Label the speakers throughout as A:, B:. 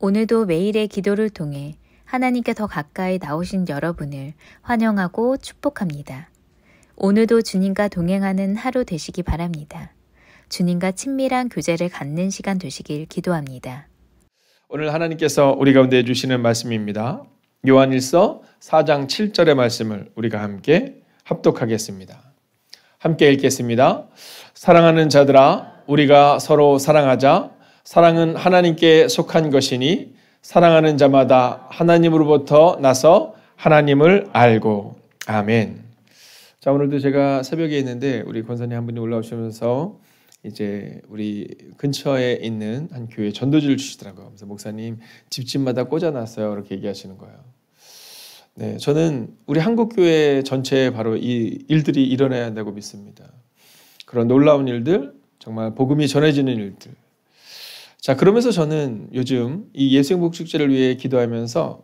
A: 오늘도 매일의 기도를 통해 하나님께 더 가까이 나오신 여러분을 환영하고 축복합니다. 오늘도 주님과 동행하는 하루 되시기 바랍니다. 주님과 친밀한 교제를 갖는 시간 되시길 기도합니다.
B: 오늘 하나님께서 우리 가운데 주시는 말씀입니다. 요한일서 4장 7절의 말씀을 우리가 함께 합독하겠습니다. 함께 읽겠습니다. 사랑하는 자들아, 우리가 서로 사랑하자. 사랑은 하나님께 속한 것이니 사랑하는 자마다 하나님으로부터 나서 하나님을 알고. 아멘. 자, 오늘도 제가 새벽에 있는데 우리 권사님 한 분이 올라오시면서 이제 우리 근처에 있는 한 교회 전도지를 주시더라고요. 그래서 목사님 집집마다 꽂아놨어요. 이렇게 얘기하시는 거예요. 네, 저는 우리 한국교회 전체에 바로 이 일들이 일어나야 한다고 믿습니다. 그런 놀라운 일들, 정말 복음이 전해지는 일들. 자, 그러면서 저는 요즘 이 예수행복축제를 위해 기도하면서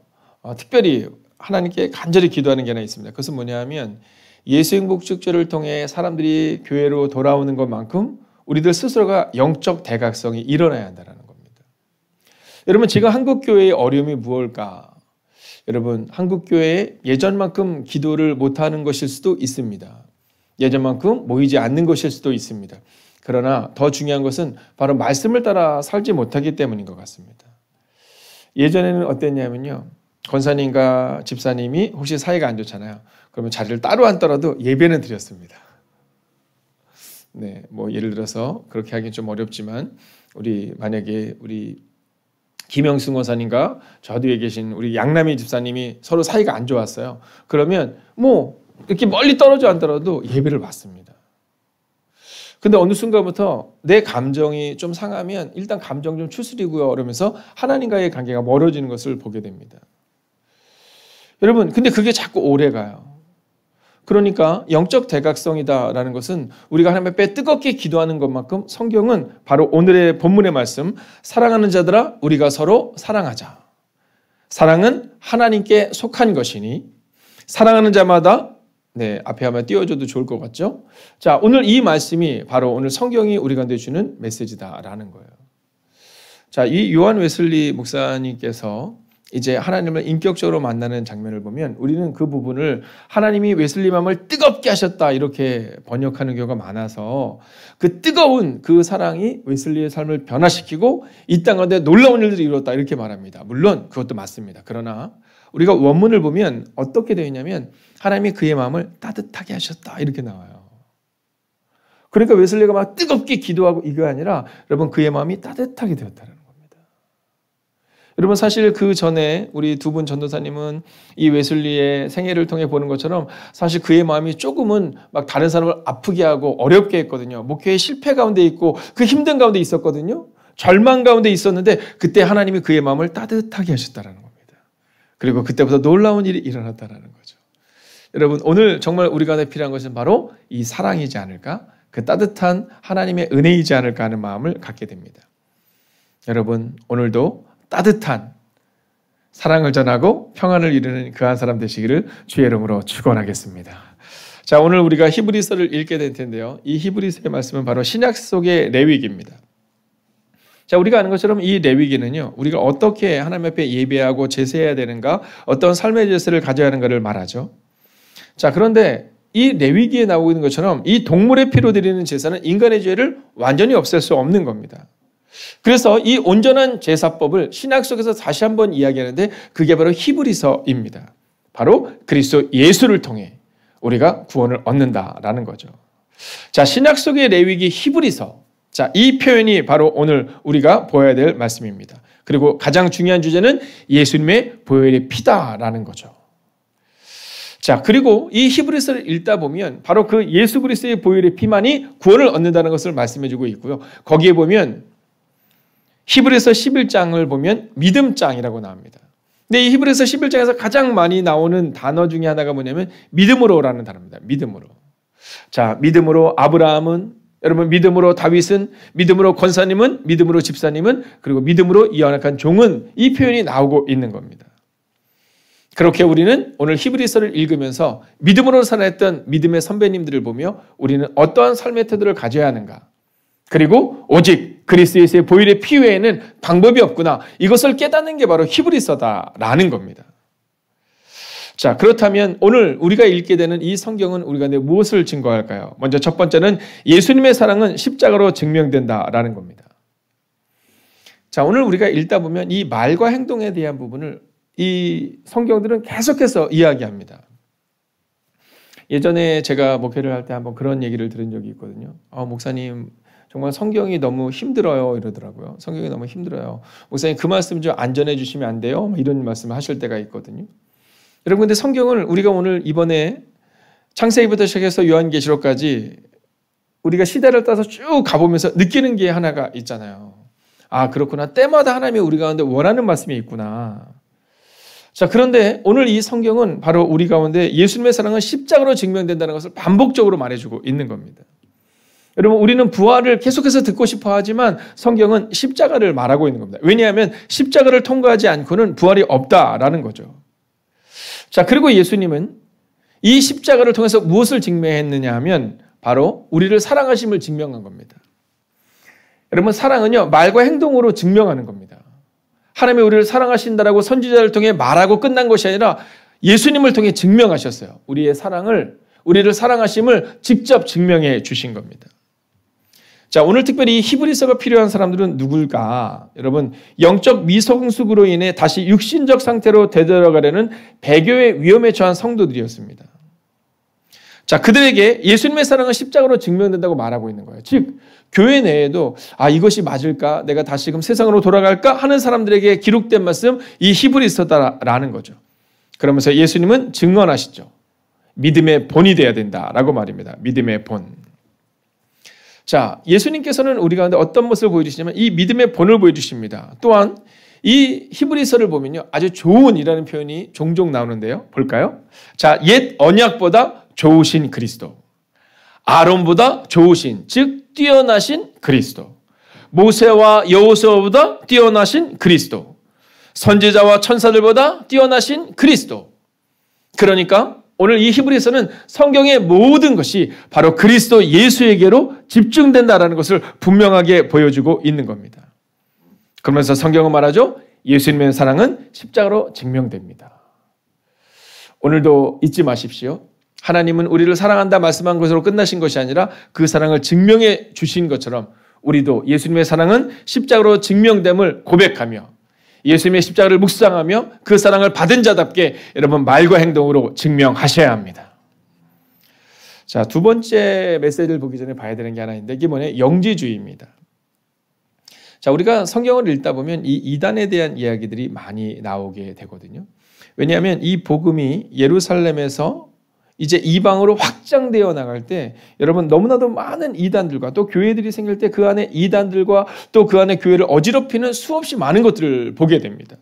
B: 특별히 하나님께 간절히 기도하는 게 하나 있습니다. 그것은 뭐냐면 예수행복축제를 통해 사람들이 교회로 돌아오는 것만큼 우리들 스스로가 영적 대각성이 일어나야 한다는 겁니다. 여러분, 지금 한국교회의 어려움이 무엇일까? 여러분, 한국교회에 예전만큼 기도를 못하는 것일 수도 있습니다. 예전만큼 모이지 않는 것일 수도 있습니다. 그러나 더 중요한 것은 바로 말씀을 따라 살지 못하기 때문인 것 같습니다. 예전에는 어땠냐면요. 권사님과 집사님이 혹시 사이가 안 좋잖아요. 그러면 자리를 따로 앉더라도 예배는 드렸습니다. 네, 뭐 예를 들어서 그렇게 하긴 좀 어렵지만 만약에 우리 김영승 권사님과 저 뒤에 계신 우리 양남희 집사님이 서로 사이가 안 좋았어요. 그러면 뭐 이렇게 멀리 떨어져 앉더라도 예배를 받습니다. 근데 어느 순간부터 내 감정이 좀 상하면 일단 감정 좀 추스리고요. 그러면서 하나님과의 관계가 멀어지는 것을 보게 됩니다. 여러분, 근데 그게 자꾸 오래 가요. 그러니까 영적 대각성이다라는 것은 우리가 하나님 앞에 뜨겁게 기도하는 것만큼 성경은 바로 오늘의 본문의 말씀, 사랑하는 자들아 우리가 서로 사랑하자. 사랑은 하나님께 속한 것이니 사랑하는 자마다 네, 앞에 한번 띄워줘도 좋을 것 같죠? 자, 오늘 이 말씀이 바로 오늘 성경이 우리 가운데 주는 메시지다라는 거예요. 자, 이 요한 웨슬리 목사님께서 이제 하나님을 인격적으로 만나는 장면을 보면 우리는 그 부분을 하나님이 웨슬리 마음을 뜨겁게 하셨다 이렇게 번역하는 경우가 많아서 그 뜨거운 그 사랑이 웨슬리의 삶을 변화시키고 이 땅 가운데 놀라운 일들을 이뤘다 이렇게 말합니다. 물론 그것도 맞습니다. 그러나 우리가 원문을 보면 어떻게 되어 있냐면 하나님이 그의 마음을 따뜻하게 하셨다 이렇게 나와요. 그러니까 웨슬리가 막 뜨겁게 기도하고 이게 아니라 여러분 그의 마음이 따뜻하게 되었다는 겁니다. 여러분 사실 그 전에 우리 두 분 전도사님은 이 웨슬리의 생애를 통해 보는 것처럼 사실 그의 마음이 조금은 막 다른 사람을 아프게 하고 어렵게 했거든요. 목회의 실패 가운데 있고 그 힘든 가운데 있었거든요. 절망 가운데 있었는데 그때 하나님이 그의 마음을 따뜻하게 하셨다는 겁니다. 그리고 그때부터 놀라운 일이 일어났다는 거죠. 여러분 오늘 정말 우리가 필요한 것은 바로 이 사랑이지 않을까? 그 따뜻한 하나님의 은혜이지 않을까 하는 마음을 갖게 됩니다. 여러분 오늘도 따뜻한 사랑을 전하고 평안을 이루는 그 한 사람 되시기를 주의 이름으로 축원하겠습니다. 자, 오늘 우리가 히브리서를 읽게 될 텐데요. 이 히브리서의 말씀은 바로 신약 속의 레위기입니다. 자, 우리가 아는 것처럼 이 레위기는요, 우리가 어떻게 하나님 앞에 예배하고 제사해야 되는가, 어떤 삶의 제사를 가져야 하는가를 말하죠. 자, 그런데 이 레위기에 나오고 있는 것처럼 이 동물의 피로 드리는 제사는 인간의 죄를 완전히 없앨 수 없는 겁니다. 그래서 이 온전한 제사법을 신약 속에서 다시 한번 이야기하는데 그게 바로 히브리서입니다. 바로 그리스도 예수를 통해 우리가 구원을 얻는다라는 거죠. 자, 신약 속의 레위기 히브리서. 자, 이 표현이 바로 오늘 우리가 보아야 될 말씀입니다. 그리고 가장 중요한 주제는 예수님의 보혈의 피다라는 거죠. 자, 그리고 이 히브리서를 읽다 보면 바로 그 예수 그리스도의 보혈의 피만이 구원을 얻는다는 것을 말씀해주고 있고요. 거기에 보면 히브리서 11장을 보면 믿음장이라고 나옵니다. 근데 이 히브리서 11장에서 가장 많이 나오는 단어 중에 하나가 뭐냐면 믿음으로라는 단어입니다. 믿음으로. 자, 믿음으로 아브라함은, 여러분 믿음으로 다윗은, 믿음으로 권사님은, 믿음으로 집사님은, 그리고 믿음으로 연약한 종은, 이 표현이 나오고 있는 겁니다. 그렇게 우리는 오늘 히브리서를 읽으면서 믿음으로 살아했던 믿음의 선배님들을 보며 우리는 어떠한 삶의 태도를 가져야 하는가, 그리고 오직 그리스도 예수의 보혈의 피 외에는 방법이 없구나. 이것을 깨닫는 게 바로 히브리서다라는 겁니다. 자, 그렇다면 오늘 우리가 읽게 되는 이 성경은 우리가 무엇을 증거할까요? 먼저 첫 번째는 예수님의 사랑은 십자가로 증명된다라는 겁니다. 자, 오늘 우리가 읽다 보면 이 말과 행동에 대한 부분을 이 성경들은 계속해서 이야기합니다. 예전에 제가 목회를 할 때 한번 그런 얘기를 들은 적이 있거든요. 목사님 정말 성경이 너무 힘들어요 이러더라고요. 성경이 너무 힘들어요. 목사님 그 말씀 좀 안 전해주시면 안 돼요? 이런 말씀을 하실 때가 있거든요. 여러분 근데 성경을 우리가 오늘 이번에 창세기부터 시작해서 요한계시록까지 우리가 시대를 따서 쭉 가보면서 느끼는 게 하나가 있잖아요. 아 그렇구나. 때마다 하나님이 우리 가운데 원하는 말씀이 있구나. 자 그런데 오늘 이 성경은 바로 우리 가운데 예수님의 사랑은 십자가로 증명된다는 것을 반복적으로 말해주고 있는 겁니다. 여러분 우리는 부활을 계속해서 듣고 싶어 하지만 성경은 십자가를 말하고 있는 겁니다. 왜냐하면 십자가를 통과하지 않고는 부활이 없다라는 거죠. 자 그리고 예수님은 이 십자가를 통해서 무엇을 증명했느냐 하면 바로 우리를 사랑하심을 증명한 겁니다. 여러분 사랑은요 말과 행동으로 증명하는 겁니다. 하나님이 우리를 사랑하신다라고 선지자를 통해 말하고 끝난 것이 아니라 예수님을 통해 증명하셨어요. 우리의 사랑을 우리를 사랑하심을 직접 증명해 주신 겁니다. 자, 오늘 특별히 히브리서가 필요한 사람들은 누굴까? 여러분, 영적 미성숙으로 인해 다시 육신적 상태로 되돌아가려는 배교의 위험에 처한 성도들이었습니다. 자, 그들에게 예수님의 사랑은 십자가로 증명된다고 말하고 있는 거예요. 즉, 교회 내에도 이것이 맞을까? 내가 다시금 세상으로 돌아갈까? 하는 사람들에게 기록된 말씀, 이 히브리서다라는 거죠. 그러면서 예수님은 증언하시죠. 믿음의 본이 되어야 된다라고 말입니다. 믿음의 본. 자, 예수님께서는 우리 가운데 어떤 모습을 보여주시냐면 이 믿음의 본을 보여주십니다. 또한 이 히브리서를 보면요. 아주 좋은이라는 표현이 종종 나오는데요. 볼까요? 자, 옛 언약보다 좋으신 그리스도. 아론보다 좋으신, 즉 뛰어나신 그리스도. 모세와 여호수아보다 뛰어나신 그리스도. 선지자와 천사들보다 뛰어나신 그리스도. 그러니까 오늘 이 히브리서는 성경의 모든 것이 바로 그리스도 예수에게로 집중된다라는 것을 분명하게 보여주고 있는 겁니다. 그러면서 성경은 말하죠. 예수님의 사랑은 십자가로 증명됩니다. 오늘도 잊지 마십시오. 하나님은 우리를 사랑한다 말씀한 것으로 끝나신 것이 아니라 그 사랑을 증명해 주신 것처럼 우리도 예수님의 사랑은 십자가로 증명됨을 고백하며 예수님의 십자가를 묵상하며 그 사랑을 받은 자답게 여러분 말과 행동으로 증명하셔야 합니다. 자, 두 번째 메시지를 보기 전에 봐야 되는 게 하나 있는데 이게 뭐냐? 영지주의입니다. 자, 우리가 성경을 읽다 보면 이 이단에 대한 이야기들이 많이 나오게 되거든요. 왜냐하면 이 복음이 예루살렘에서 이제 이방으로 확장되어 나갈 때 여러분 너무나도 많은 이단들과 또 교회들이 생길 때 그 안에 이단들과 또 그 안에 교회를 어지럽히는 수없이 많은 것들을 보게 됩니다.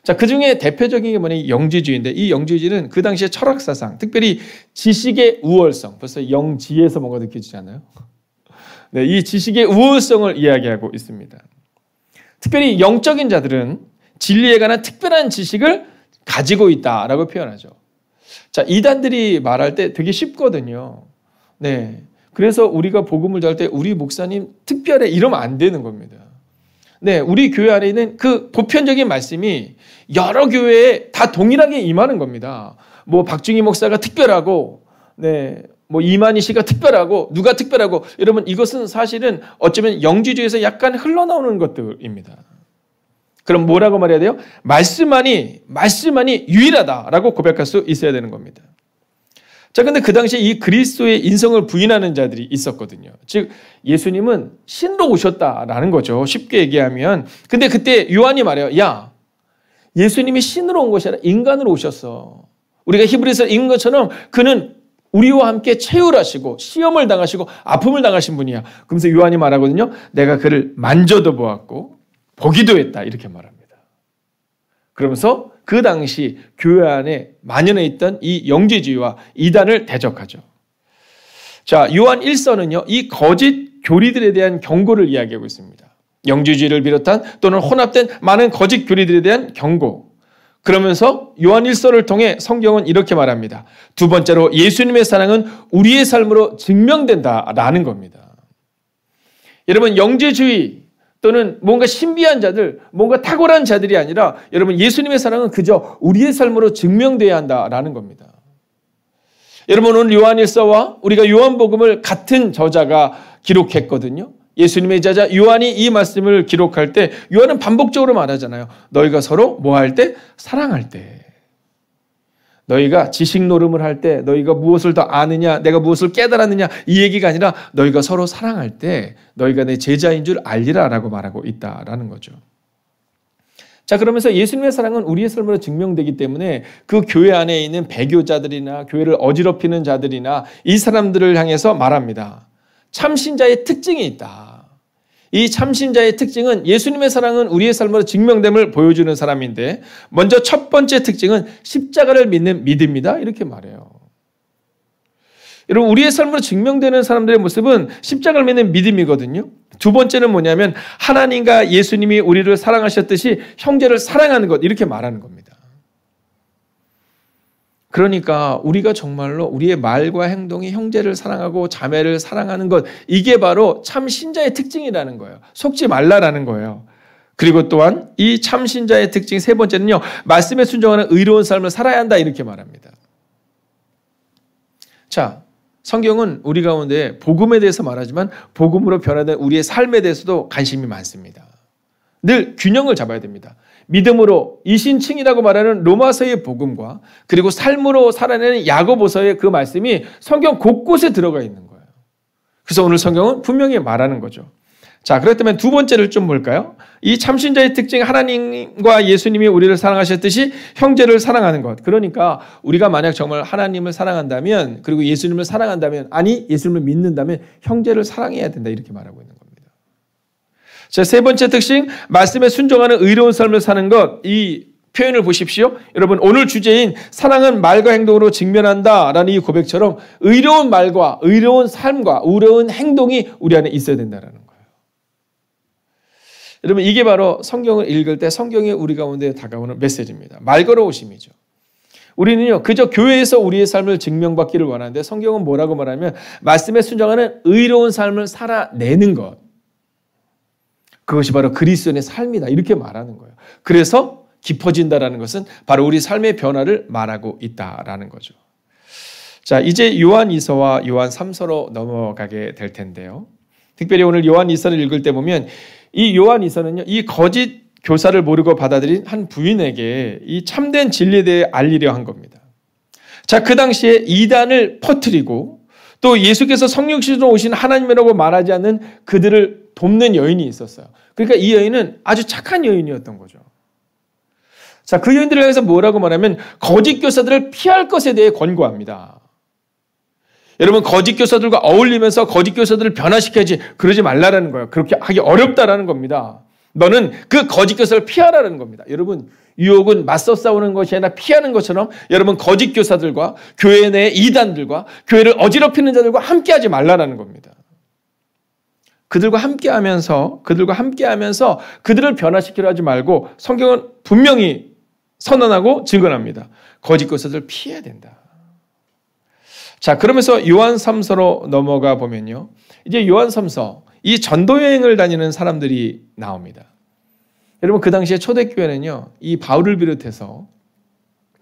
B: 자, 그 중에 대표적인 게 뭐냐? 영지주의인데 이 영지주의는 그 당시의 철학사상, 특별히 지식의 우월성, 벌써 영지에서 뭔가 느껴지지 않아요? 네, 이 지식의 우월성을 이야기하고 있습니다. 특별히 영적인 자들은 진리에 관한 특별한 지식을 가지고 있다라고 표현하죠. 자, 이단들이 말할 때 되게 쉽거든요. 네. 그래서 우리가 복음을 전할 때 우리 목사님 특별해 이러면 안 되는 겁니다. 네. 우리 교회 안에 있는 그 보편적인 말씀이 여러 교회에 다 동일하게 임하는 겁니다. 뭐 박중희 목사가 특별하고, 네. 뭐 이만희 씨가 특별하고, 누가 특별하고, 여러분 이것은 사실은 어쩌면 영지주의에서 약간 흘러나오는 것들입니다. 그럼 뭐라고 말해야 돼요? 말씀만이 유일하다라고 고백할 수 있어야 되는 겁니다. 자, 근데 그 당시에 이 그리스도의 인성을 부인하는 자들이 있었거든요. 즉, 예수님은 신으로 오셨다라는 거죠. 쉽게 얘기하면. 근데 그때 요한이 말해요. 야, 예수님이 신으로 온 것이 아니라 인간으로 오셨어. 우리가 히브리서 읽은 것처럼 그는 우리와 함께 체휼하시고 시험을 당하시고 아픔을 당하신 분이야. 그러면서 요한이 말하거든요. 내가 그를 만져도 보았고 보기도 했다. 이렇게 말합니다. 그러면서 그 당시 교회 안에 만연해 있던 이 영지주의와 이단을 대적하죠. 자, 요한 1서는요. 이 거짓 교리들에 대한 경고를 이야기하고 있습니다. 영지주의를 비롯한 또는 혼합된 많은 거짓 교리들에 대한 경고. 그러면서 요한 1서를 통해 성경은 이렇게 말합니다. 두 번째로 예수님의 사랑은 우리의 삶으로 증명된다라는 겁니다. 여러분 영재주의 또는 뭔가 신비한 자들, 뭔가 탁월한 자들이 아니라 여러분 예수님의 사랑은 그저 우리의 삶으로 증명돼야 한다라는 겁니다. 여러분 오늘 요한일서와 우리가 요한복음을 같은 저자가 기록했거든요. 예수님의 제자 요한이 이 말씀을 기록할 때 요한은 반복적으로 말하잖아요. 너희가 서로 뭐 할 때? 사랑할 때. 너희가 지식 노름을 할 때 너희가 무엇을 더 아느냐 내가 무엇을 깨달았느냐 이 얘기가 아니라 너희가 서로 사랑할 때 너희가 내 제자인 줄 알리라라고 말하고 있다라는 거죠. 자, 그러면서 예수님의 사랑은 우리의 삶으로 증명되기 때문에 그 교회 안에 있는 배교자들이나 교회를 어지럽히는 자들이나 이 사람들을 향해서 말합니다. 참신자의 특징이 있다. 이 참신자의 특징은 예수님의 사랑은 우리의 삶으로 증명됨을 보여주는 사람인데 먼저 첫 번째 특징은 십자가를 믿는 믿음이다. 이렇게 말해요. 여러분 우리의 삶으로 증명되는 사람들의 모습은 십자가를 믿는 믿음이거든요. 두 번째는 뭐냐면 하나님과 예수님이 우리를 사랑하셨듯이 형제를 사랑하는 것 이렇게 말하는 겁니다. 그러니까 우리가 정말로 우리의 말과 행동이 형제를 사랑하고 자매를 사랑하는 것 이게 바로 참신자의 특징이라는 거예요. 속지 말라라는 거예요. 그리고 또한 이 참신자의 특징 세 번째는요. 말씀에 순종하는 의로운 삶을 살아야 한다 이렇게 말합니다. 자, 성경은 우리 가운데 복음에 대해서 말하지만 복음으로 변화된 우리의 삶에 대해서도 관심이 많습니다. 늘 균형을 잡아야 됩니다. 믿음으로 이신칭이라고 말하는 로마서의 복음과 그리고 삶으로 살아내는 야고보서의 그 말씀이 성경 곳곳에 들어가 있는 거예요. 그래서 오늘 성경은 분명히 말하는 거죠. 자, 그렇다면 두 번째를 좀 볼까요? 이 참신자의 특징 하나님과 예수님이 우리를 사랑하셨듯이 형제를 사랑하는 것. 그러니까 우리가 만약 정말 하나님을 사랑한다면 그리고 예수님을 사랑한다면 아니 예수님을 믿는다면 형제를 사랑해야 된다 이렇게 말하고 있는 겁니다. 자, 세 번째 특징 말씀에 순종하는 의로운 삶을 사는 것. 이 표현을 보십시오. 여러분 오늘 주제인 사랑은 말과 행동으로 직면한다라는 이 고백처럼 의로운 말과 의로운 삶과 의로운 행동이 우리 안에 있어야 된다는 거예요. 여러분 이게 바로 성경을 읽을 때 성경이 우리 가운데 다가오는 메시지입니다. 말 걸어오심이죠. 우리는요 그저 교회에서 우리의 삶을 증명받기를 원하는데 성경은 뭐라고 말하면 말씀에 순종하는 의로운 삶을 살아내는 것. 그것이 바로 그리스도인의 삶이다 이렇게 말하는 거예요. 그래서 깊어진다라는 것은 바로 우리 삶의 변화를 말하고 있다라는 거죠. 자, 이제 요한 2서와 요한 3서로 넘어가게 될 텐데요. 특별히 오늘 요한 2서를 읽을 때 보면 이 요한 2서는요, 이 거짓 교사를 모르고 받아들인 한 부인에게 이 참된 진리에 대해 알리려 한 겁니다. 자, 그 당시에 이단을 퍼뜨리고 또 예수께서 성육신으로 오신 하나님이라고 말하지 않는 그들을 돕는 여인이 있었어요. 그러니까 이 여인은 아주 착한 여인이었던 거죠. 자, 그 여인들을 향해서 뭐라고 말하면 거짓 교사들을 피할 것에 대해 권고합니다. 여러분 거짓 교사들과 어울리면서 거짓 교사들을 변화시켜야지 그러지 말라라는 거예요. 그렇게 하기 어렵다라는 겁니다. 너는 그 거짓 교사를 피하라는 겁니다. 여러분 유혹은 맞서 싸우는 것이 아니라 피하는 것처럼 여러분 거짓 교사들과 교회 내 이단들과 교회를 어지럽히는 자들과 함께하지 말라라는 겁니다. 그들과 함께하면서 그들을 변화시키려 하지 말고 성경은 분명히 선언하고 증언합니다. 거짓 교사들을 피해야 된다. 자, 그러면서 요한 3서로 넘어가 보면요. 이제 요한 3서, 이 전도 여행을 다니는 사람들이 나옵니다. 여러분, 그 당시에 초대교회는요, 이 바울을 비롯해서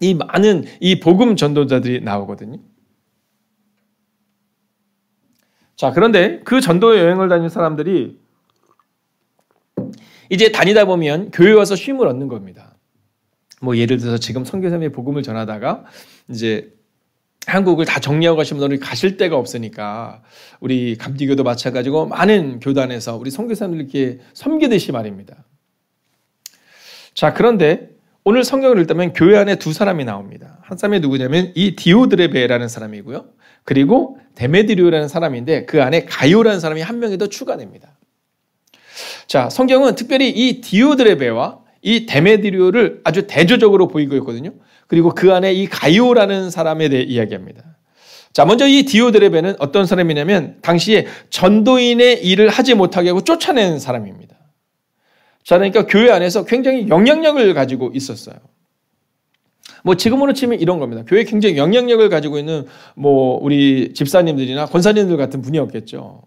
B: 이 많은 이 복음 전도자들이 나오거든요. 자, 그런데 그 전도 여행을 다니는 사람들이 이제 다니다 보면 교회에 와서 쉼을 얻는 겁니다. 뭐 예를 들어서 지금 선교사님이 복음을 전하다가 이제 한국을 다 정리하고 가시면 우리 가실 데가 없으니까 우리 감리교도 마찬가지고 많은 교단에서 우리 선교사님들 이렇게 섬기듯이 말입니다. 자, 그런데 오늘 성경을 읽다면 교회 안에 두 사람이 나옵니다. 한 사람이 누구냐면 이 디오드레베라는 사람이고요. 그리고 데메드리오라는 사람인데 그 안에 가이오라는 사람이 한 명이 더 추가됩니다. 자, 성경은 특별히 이 디오드레베와 이 데메드리오를 아주 대조적으로 보이고 있거든요. 그리고 그 안에 이 가이오라는 사람에 대해 이야기합니다. 자, 먼저 이 디오드레베는 어떤 사람이냐면 당시에 전도인의 일을 하지 못하게 하고 쫓아낸 사람입니다. 자, 그러니까 교회 안에서 굉장히 영향력을 가지고 있었어요. 뭐 지금으로 치면 이런 겁니다. 교회에 굉장히 영향력을 가지고 있는 뭐 우리 집사님들이나 권사님들 같은 분이었겠죠.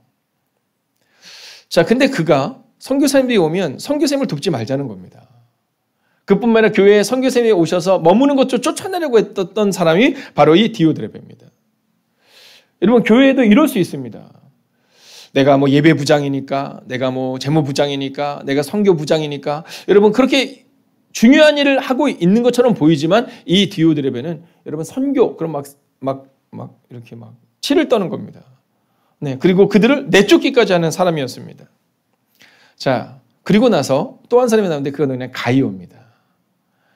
B: 자, 근데 그가 선교사님들이 오면 선교사님을 돕지 말자는 겁니다. 그뿐만 아니라 교회에 선교사님이 오셔서 머무는 것 좀 쫓아내려고 했던 사람이 바로 이 디오드레베입니다. 여러분, 교회에도 이럴 수 있습니다. 내가 뭐 예배부장이니까, 내가 뭐 재무부장이니까, 내가 선교부장이니까, 여러분 그렇게 중요한 일을 하고 있는 것처럼 보이지만 이 디오드레베는 여러분 선교, 그럼 막 이렇게 막 치를 떠는 겁니다. 네, 그리고 그들을 내쫓기까지 하는 사람이었습니다. 자, 그리고 나서 또 한 사람이 나오는데 그건 그냥 가이오입니다.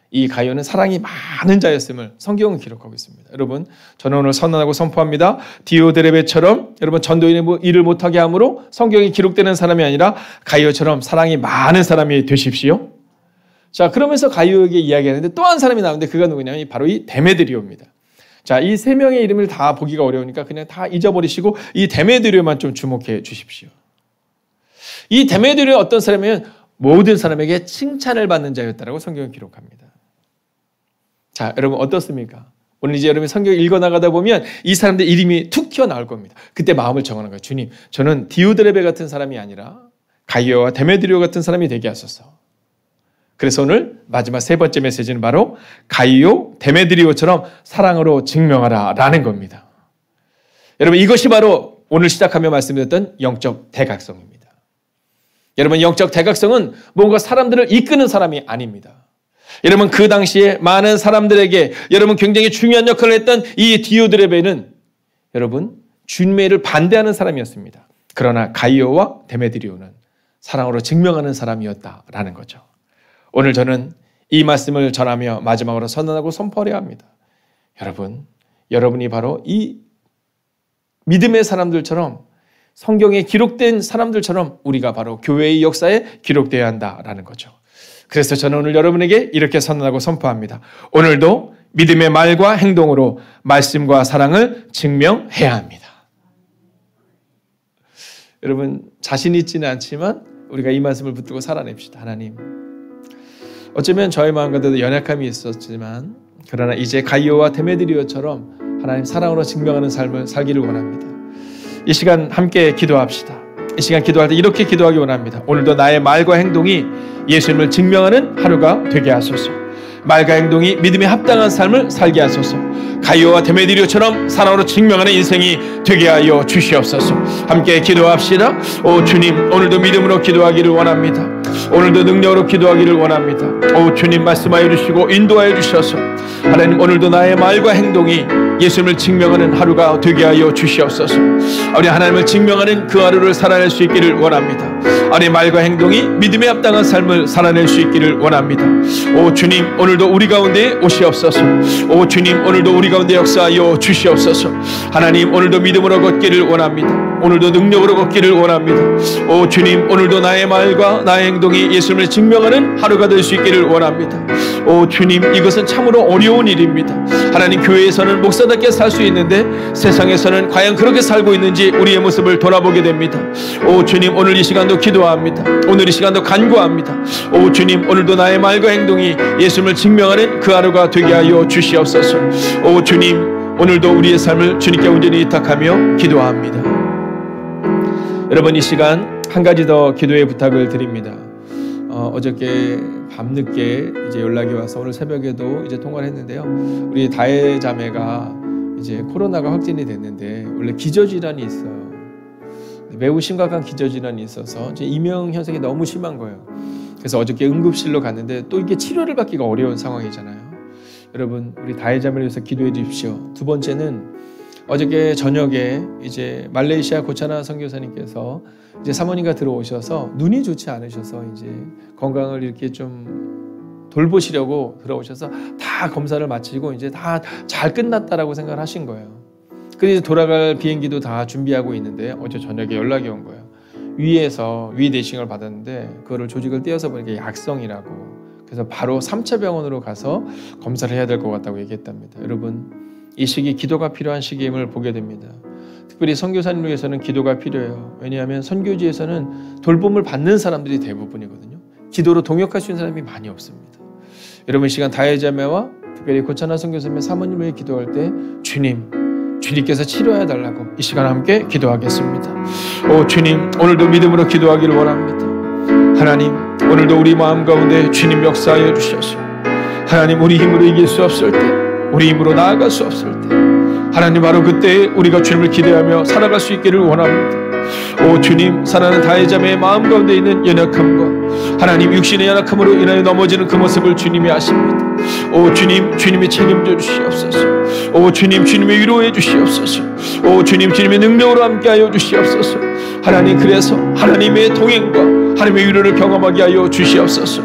B: 이 가이오는 사랑이 많은 자였음을 성경은 기록하고 있습니다. 여러분, 저는 오늘 선언하고 선포합니다. 디오드레베처럼 여러분 전도인의 일을 못하게 함으로 성경이 기록되는 사람이 아니라 가이오처럼 사랑이 많은 사람이 되십시오. 자, 그러면서 가이오에게 이야기하는데 또 한 사람이 나오는데 그가 누구냐면 바로 이 데메드리오입니다. 자, 이 세 명의 이름을 다 보기가 어려우니까 그냥 다 잊어버리시고 이 데메드리오만 좀 주목해 주십시오. 이 데메드리오 어떤 사람이면 모든 사람에게 칭찬을 받는 자였다라고 성경은 기록합니다. 자, 여러분 어떻습니까? 오늘 이제 여러분이 성경 읽어 나가다 보면 이 사람들 이름이 툭 튀어나올 겁니다. 그때 마음을 정하는 거예요. 주님, 저는 디오드레베 같은 사람이 아니라 가이오와 데메드리오 같은 사람이 되게 하소서. 그래서 오늘 마지막 세 번째 메시지는 바로 가이오, 데메드리오처럼 사랑으로 증명하라 라는 겁니다. 여러분, 이것이 바로 오늘 시작하며 말씀드렸던 영적 대각성입니다. 여러분, 영적 대각성은 뭔가 사람들을 이끄는 사람이 아닙니다. 여러분, 그 당시에 많은 사람들에게 여러분 굉장히 중요한 역할을 했던 이 디오드레베는 여러분 준매를 반대하는 사람이었습니다. 그러나 가이오와 데메드리오는 사랑으로 증명하는 사람이었다라는 거죠. 오늘 저는 이 말씀을 전하며 마지막으로 선언하고 선포하려 합니다. 여러분이 바로 이 믿음의 사람들처럼 성경에 기록된 사람들처럼 우리가 바로 교회의 역사에 기록되어야 한다라는 거죠. 그래서 저는 오늘 여러분에게 이렇게 선언하고 선포합니다. 오늘도 믿음의 말과 행동으로 말씀과 사랑을 증명해야 합니다. 여러분, 자신 있지는 않지만 우리가 이 말씀을 붙들고 살아냅시다. 하나님, 어쩌면 저의 마음과도 연약함이 있었지만 그러나 이제 가이오와 데메드리오처럼 하나님 사랑으로 증명하는 삶을 살기를 원합니다. 이 시간 함께 기도합시다. 이 시간 기도할 때 이렇게 기도하기 원합니다. 오늘도 나의 말과 행동이 예수님을 증명하는 하루가 되게 하소서. 말과 행동이 믿음에 합당한 삶을 살게 하소서. 가이오와 데메드리오처럼 사랑으로 증명하는 인생이 되게 하여 주시옵소서. 함께 기도합시다. 오 주님, 오늘도 믿음으로 기도하기를 원합니다. 오늘도 능력으로 기도하기를 원합니다. 오 주님, 말씀하여 주시고 인도하여 주셔서 하나님, 오늘도 나의 말과 행동이 예수님을 증명하는 하루가 되게 하여 주시옵소서. 우리 하나님을 증명하는 그 하루를 살아낼 수 있기를 원합니다. 우리 말과 행동이 믿음에 합당한 삶을 살아낼 수 있기를 원합니다. 오 주님, 오늘도 우리 가운데 오시옵소서. 오 주님, 오늘도 우리 가운데 역사하여 주시옵소서. 하나님, 오늘도 믿음으로 걷기를 원합니다. 오늘도 능력으로 걷기를 원합니다. 오 주님, 오늘도 나의 말과 나의 행동이 예수님을 증명하는 하루가 될 수 있기를 원합니다. 오 주님, 이것은 참으로 어려운 일입니다. 하나님, 교회에서는 목사답게 살 수 있는데 세상에서는 과연 그렇게 살고 있는지 우리의 모습을 돌아보게 됩니다. 오 주님, 오늘 이 시간도 기도합니다. 오늘 이 시간도 간구합니다. 오 주님, 오늘도 나의 말과 행동이 예수님을 증명하는 그 하루가 되게 하여 주시옵소서. 오 주님, 오늘도 우리의 삶을 주님께 온전히 의탁하며 기도합니다. 여러분, 이 시간 한 가지 더 기도의 부탁을 드립니다. 어저께 밤늦게 이제 연락이 와서 오늘 새벽에도 이제 통화를 했는데요. 우리 다혜 자매가 이제 코로나가 확진이 됐는데 원래 기저질환이 있어요. 매우 심각한 기저질환이 있어서 이제 이명 현상이 너무 심한 거예요. 그래서 어저께 응급실로 갔는데 또 이게 치료를 받기가 어려운 상황이잖아요. 여러분, 우리 다혜 자매를 위해서 기도해 주십시오. 두 번째는 어저께 저녁에 이제 말레이시아 고차나 선교사님께서 이제 사모님과 들어오셔서 눈이 좋지 않으셔서 이제 건강을 이렇게 좀 돌보시려고 들어오셔서 다 검사를 마치고 이제 다 잘 끝났다라고 생각을 하신 거예요. 그래서 돌아갈 비행기도 다 준비하고 있는데 어제 저녁에 연락이 온 거예요. 위에서 위 내싱을 받았는데 그거를 조직을 떼어서 보니까 약성이라고. 그래서 바로 3차 병원으로 가서 검사를 해야 될 것 같다고 얘기했답니다. 여러분, 이 시기 기도가 필요한 시기임을 보게 됩니다. 특별히 선교사님을 위해서는 기도가 필요해요. 왜냐하면 선교지에서는 돌봄을 받는 사람들이 대부분이거든요. 기도로 동역할 수 있는 사람이 많이 없습니다. 여러분, 이 시간 다혜 자매와 특별히 고찬아 선교사님의 사모님을 기도할 때 주님 주님께서 치료해 달라고 이 시간 함께 기도하겠습니다. 오 주님, 오늘도 믿음으로 기도하기를 원합니다. 하나님, 오늘도 우리 마음 가운데 주님 역사하여 주셔서 하나님, 우리 힘으로 이길 수 없을 때, 우리 힘으로 나아갈 수 없을 때 하나님, 바로 그때 우리가 주님을 기대하며 살아갈 수 있기를 원합니다. 오 주님, 사랑하는 다혜자매의 마음 가운데 있는 연약함과 하나님 육신의 연약함으로 인하여 넘어지는 그 모습을 주님이 아십니다. 오 주님, 주님이 책임져 주시옵소서. 오 주님, 주님이 위로해 주시옵소서. 오 주님, 주님의 능력으로 함께하여 주시옵소서. 하나님, 그래서 하나님의 동행과 하나님의 위로를 경험하게 하여 주시옵소서.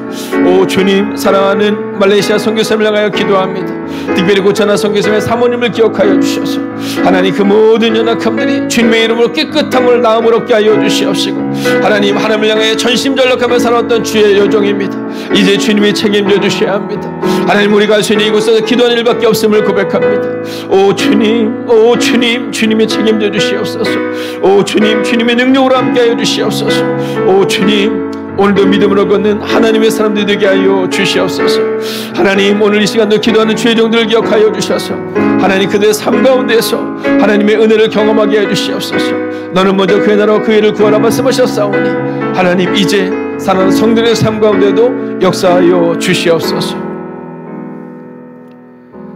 B: 오 주님, 사랑하는 말레이시아 선교사님을 향하여 기도합니다. 특별히 고찬아 선교사님의 사모님을 기억하여 주셔서 하나님, 그 모든 연약함들이 주님의 이름으로 깨끗함을 나음을 얻게 하여 주시옵시고 하나님, 하나님을 향해 전심전력하며 살았던 주의 여종입니다. 이제 주님이 책임져 주셔야 합니다. 하나님, 우리가 할 수 있는 이곳에서 기도하는 일밖에 없음을 고백합니다. 오 주님, 오 주님, 주님이 책임져 주시옵소서. 오 주님, 주님의 능력으로 함께하여 주시옵소서. 오 주님, 오늘도 믿음으로 걷는 하나님의 사람들이 되게 하여 주시옵소서. 하나님, 오늘 이 시간도 기도하는 주의 종들을 기억하여 주셔서 하나님, 그들의 삶 가운데서 하나님의 은혜를 경험하게 해주시옵소서. 너는 먼저 그의 나라와 그의 일을 구하라 말씀하셨사오니 하나님, 이제 사랑하는 성도들의 삶 가운데도 역사하여 주시옵소서.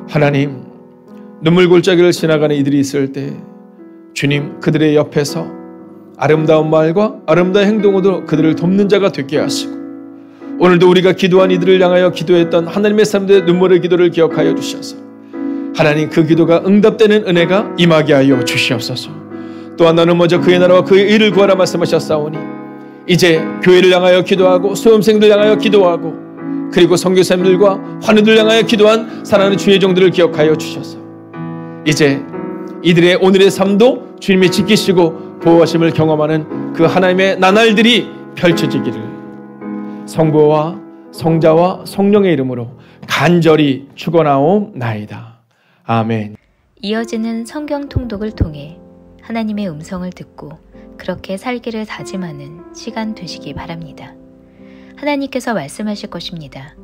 B: 하나님, 눈물 골짜기를 지나가는 이들이 있을 때 주님, 그들의 옆에서 아름다운 말과 아름다운 행동으로 그들을 돕는 자가 되게 하시고 오늘도 우리가 기도한 이들을 향하여 기도했던 하나님의 사람들의 눈물의 기도를 기억하여 주셔서 하나님, 그 기도가 응답되는 은혜가 임하게 하여 주시옵소서. 또한 너는 먼저 그의 나라와 그의 의를 구하라 말씀하셨사오니 이제 교회를 향하여 기도하고 수험생들 향하여 기도하고 그리고 선교사님들과 환우들 향하여 기도한 사랑하는 주의 종들을 기억하여 주셔서 이제 이들의 오늘의 삶도 주님이 지키시고 보호하심을 경험하는 그 하나님의 나날들이 펼쳐지기를 성부와 성자와 성령의 이름으로 간절히 축원하옵나이다. 아멘.
A: 이어지는 성경 통독을 통해 하나님의 음성을 듣고 그렇게 살기를 다짐하는 시간 되시기 바랍니다. 하나님께서 말씀하실 것입니다.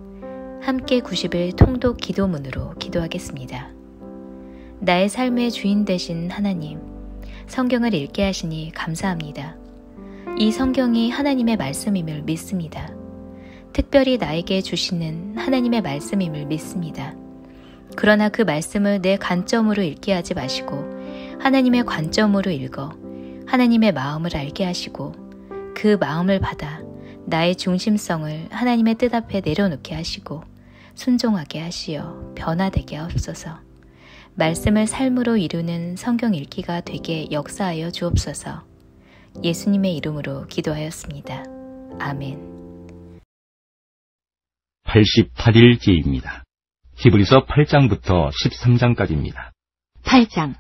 A: 함께 90일 통독 기도문으로 기도하겠습니다. 나의 삶의 주인 되신 하나님, 성경을 읽게 하시니 감사합니다. 이 성경이 하나님의 말씀임을 믿습니다. 특별히 나에게 주시는 하나님의 말씀임을 믿습니다. 그러나 그 말씀을 내 관점으로 읽게 하지 마시고 하나님의 관점으로 읽어 하나님의 마음을 알게 하시고 그 마음을 받아 나의 중심성을 하나님의 뜻 앞에 내려놓게 하시고 순종하게 하시어 변화되게 하옵소서. 말씀을 삶으로 이루는 성경 읽기가 되게 역사하여 주옵소서. 예수님의 이름으로 기도하였습니다. 아멘.
C: 88일째입니다. 히브리서 8장부터 13장까지입니다.
D: 8장.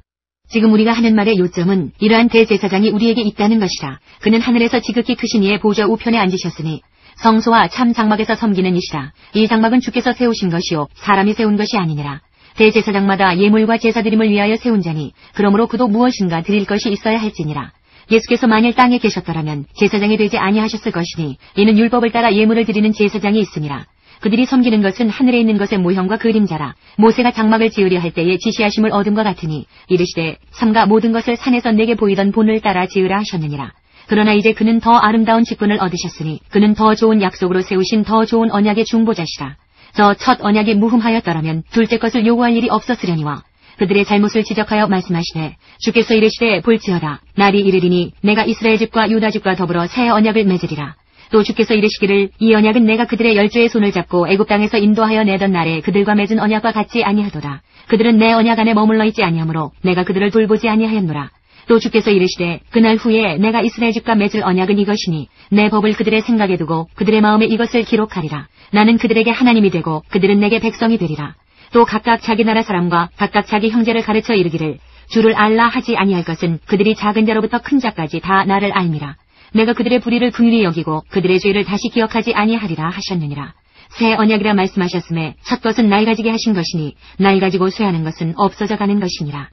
D: 지금 우리가 하는 말의 요점은 이러한 대제사장이 우리에게 있다는 것이라. 그는 하늘에서 지극히 크신 이의 보좌 우편에 앉으셨으니 성소와 참 장막에서 섬기는 이시라. 이 장막은 주께서 세우신 것이요 사람이 세운 것이 아니니라. 대제사장마다 예물과 제사드림을 위하여 세운 자니 그러므로 그도 무엇인가 드릴 것이 있어야 할지니라. 예수께서 만일 땅에 계셨더라면 제사장이 되지 아니하셨을 것이니 이는 율법을 따라 예물을 드리는 제사장이 있음이라. 그들이 섬기는 것은 하늘에 있는 것의 모형과 그림자라. 모세가 장막을 지으려 할 때에 지시하심을 얻음과 같으니 이르시되 삼가 모든 것을 산에서 내게 보이던 본을 따라 지으라 하셨느니라. 그러나 이제 그는 더 아름다운 직분을 얻으셨으니 그는 더 좋은 약속으로 세우신 더 좋은 언약의 중보자시라. 저 첫 언약이 무흠하였더라면 둘째 것을 요구할 일이 없었으려니와 그들의 잘못을 지적하여 말씀하시되 주께서 이르시되 볼지어다 날이 이르리니 내가 이스라엘 집과 유다 집과 더불어 새 언약을 맺으리라. 또 주께서 이르시기를 이 언약은 내가 그들의 열조의 손을 잡고 애굽 땅에서 인도하여 내던 날에 그들과 맺은 언약과 같지 아니하도다. 그들은 내 언약 안에 머물러 있지 아니하므로 내가 그들을 돌보지 아니하였노라. 또 주께서 이르시되 그날 후에 내가 이스라엘 집과 맺을 언약은 이것이니 내 법을 그들의 생각에 두고 그들의 마음에 이것을 기록하리라. 나는 그들에게 하나님이 되고 그들은 내게 백성이 되리라. 또 각각 자기 나라 사람과 각각 자기 형제를 가르쳐 이르기를 주를 알라 하지 아니할 것은 그들이 작은 자로부터 큰 자까지 다 나를 알미라. 내가 그들의 불의를 긍휼히 여기고 그들의 죄를 다시 기억하지 아니하리라 하셨느니라. 새 언약이라 말씀하셨음에 첫 것은 날 가지게 하신 것이니 날 가지고 쇠하는 것은 없어져 가는 것이니라.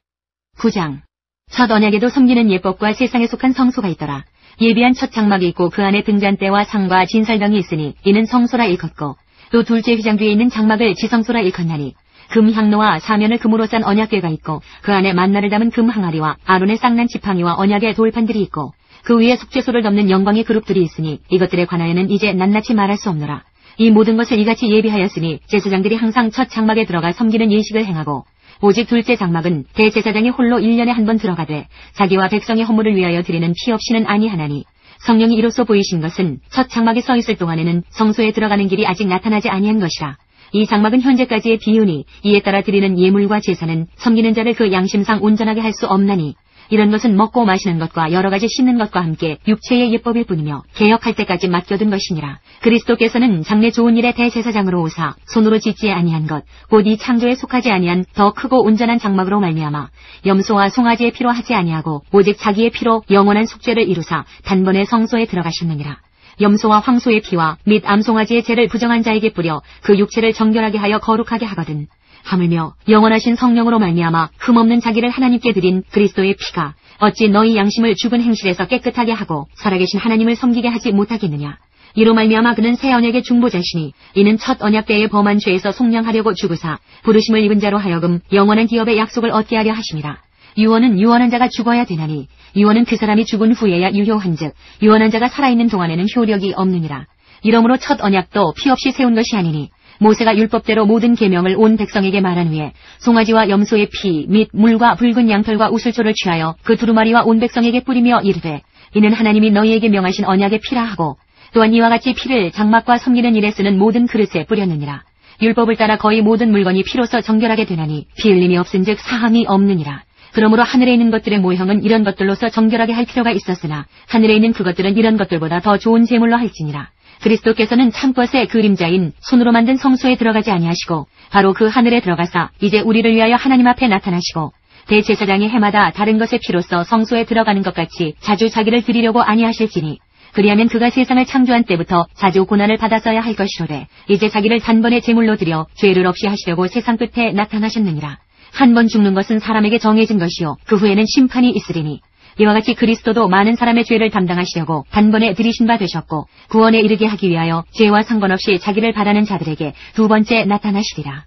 D: 9장. 첫 언약에도 섬기는 예법과 세상에 속한 성소가 있더라. 예비한 첫 장막이 있고 그 안에 등잔대와 상과 진설병이 있으니 이는 성소라 일컫고 또 둘째 휘장 뒤에 있는 장막을 지성소라 일컫나니 금 향로와 사면을 금으로 싼 언약궤가 있고 그 안에 만나를 담은 금 항아리와 아론의 쌍난 지팡이와 언약의 돌판들이 있고 그 위에 속죄소를 덮는 영광의 그룹들이 있으니 이것들에 관하여는 이제 낱낱이 말할 수 없노라. 이 모든 것을 이같이 예비하였으니 제사장들이 항상 첫 장막에 들어가 섬기는 예식을 행하고 오직 둘째 장막은 대제사장이 홀로 1년에 한 번 들어가되 자기와 백성의 허물을 위하여 드리는 피 없이는 아니하나니 성령이 이로써 보이신 것은 첫 장막에 서 있을 동안에는 성소에 들어가는 길이 아직 나타나지 아니한 것이라. 이 장막은 현재까지의 비유니 이에 따라 드리는 예물과 제사는 섬기는 자를 그 양심상 온전하게 할 수 없나니 이런 것은 먹고 마시는 것과 여러 가지 씻는 것과 함께 육체의 예법일 뿐이며 개혁할 때까지 맡겨둔 것이니라. 그리스도께서는 장래 좋은 일의 대제사장으로 오사 손으로 짓지 아니한 것 곧 이 창조에 속하지 아니한 더 크고 온전한 장막으로 말미암아 염소와 송아지의 피로 하지 아니하고 오직 자기의 피로 영원한 속죄를 이루사 단번에 성소에 들어가셨느니라. 염소와 황소의 피와 및 암송아지의 죄를 부정한 자에게 뿌려 그 육체를 정결하게 하여 거룩하게 하거든. 하물며 영원하신 성령으로 말미암아 흠없는 자기를 하나님께 드린 그리스도의 피가 어찌 너희 양심을 죽은 행실에서 깨끗하게 하고 살아계신 하나님을 섬기게 하지 못하겠느냐. 이로 말미암아 그는 새 언약의 중보자시니 이는 첫 언약 때의 범한 죄에서 속량하려고 죽으사 부르심을 입은 자로 하여금 영원한 기업의 약속을 얻게 하려 하심이라. 유언은 유언한 자가 죽어야 되나니 유언은 그 사람이 죽은 후에야 유효한즉 유언한 자가 살아있는 동안에는 효력이 없느니라. 이러므로 첫 언약도 피 없이 세운 것이 아니니 모세가 율법대로 모든 계명을 온 백성에게 말한 후에 송아지와 염소의 피 및 물과 붉은 양털과 우슬초를 취하여 그 두루마리와 온 백성에게 뿌리며 이르되 이는 하나님이 너희에게 명하신 언약의 피라 하고 또한 이와 같이 피를 장막과 섬기는 일에 쓰는 모든 그릇에 뿌렸느니라. 율법을 따라 거의 모든 물건이 피로써 정결하게 되나니 피 흘림이 없은즉 사함이 없느니라. 그러므로 하늘에 있는 것들의 모형은 이런 것들로서 정결하게 할 필요가 있었으나 하늘에 있는 그것들은 이런 것들보다 더 좋은 제물로 할지니라. 그리스도께서는 참것의 그림자인 손으로 만든 성소에 들어가지 아니하시고 바로 그 하늘에 들어가사 이제 우리를 위하여 하나님 앞에 나타나시고 대제사장이 해마다 다른 것의 피로써 성소에 들어가는 것 같이 자주 자기를 드리려고 아니하실지니 그리하면 그가 세상을 창조한 때부터 자주 고난을 받았어야 할 것이로되 이제 자기를 단번에 제물로 드려 죄를 없이 하시려고 세상 끝에 나타나셨느니라. 한 번 죽는 것은 사람에게 정해진 것이요 그 후에는 심판이 있으리니 이와 같이 그리스도도 많은 사람의 죄를 담당하시려고 단번에 들이신 바 되셨고 구원에 이르게 하기 위하여 죄와 상관없이 자기를 바라는 자들에게 두 번째 나타나시리라.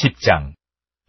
E: 10장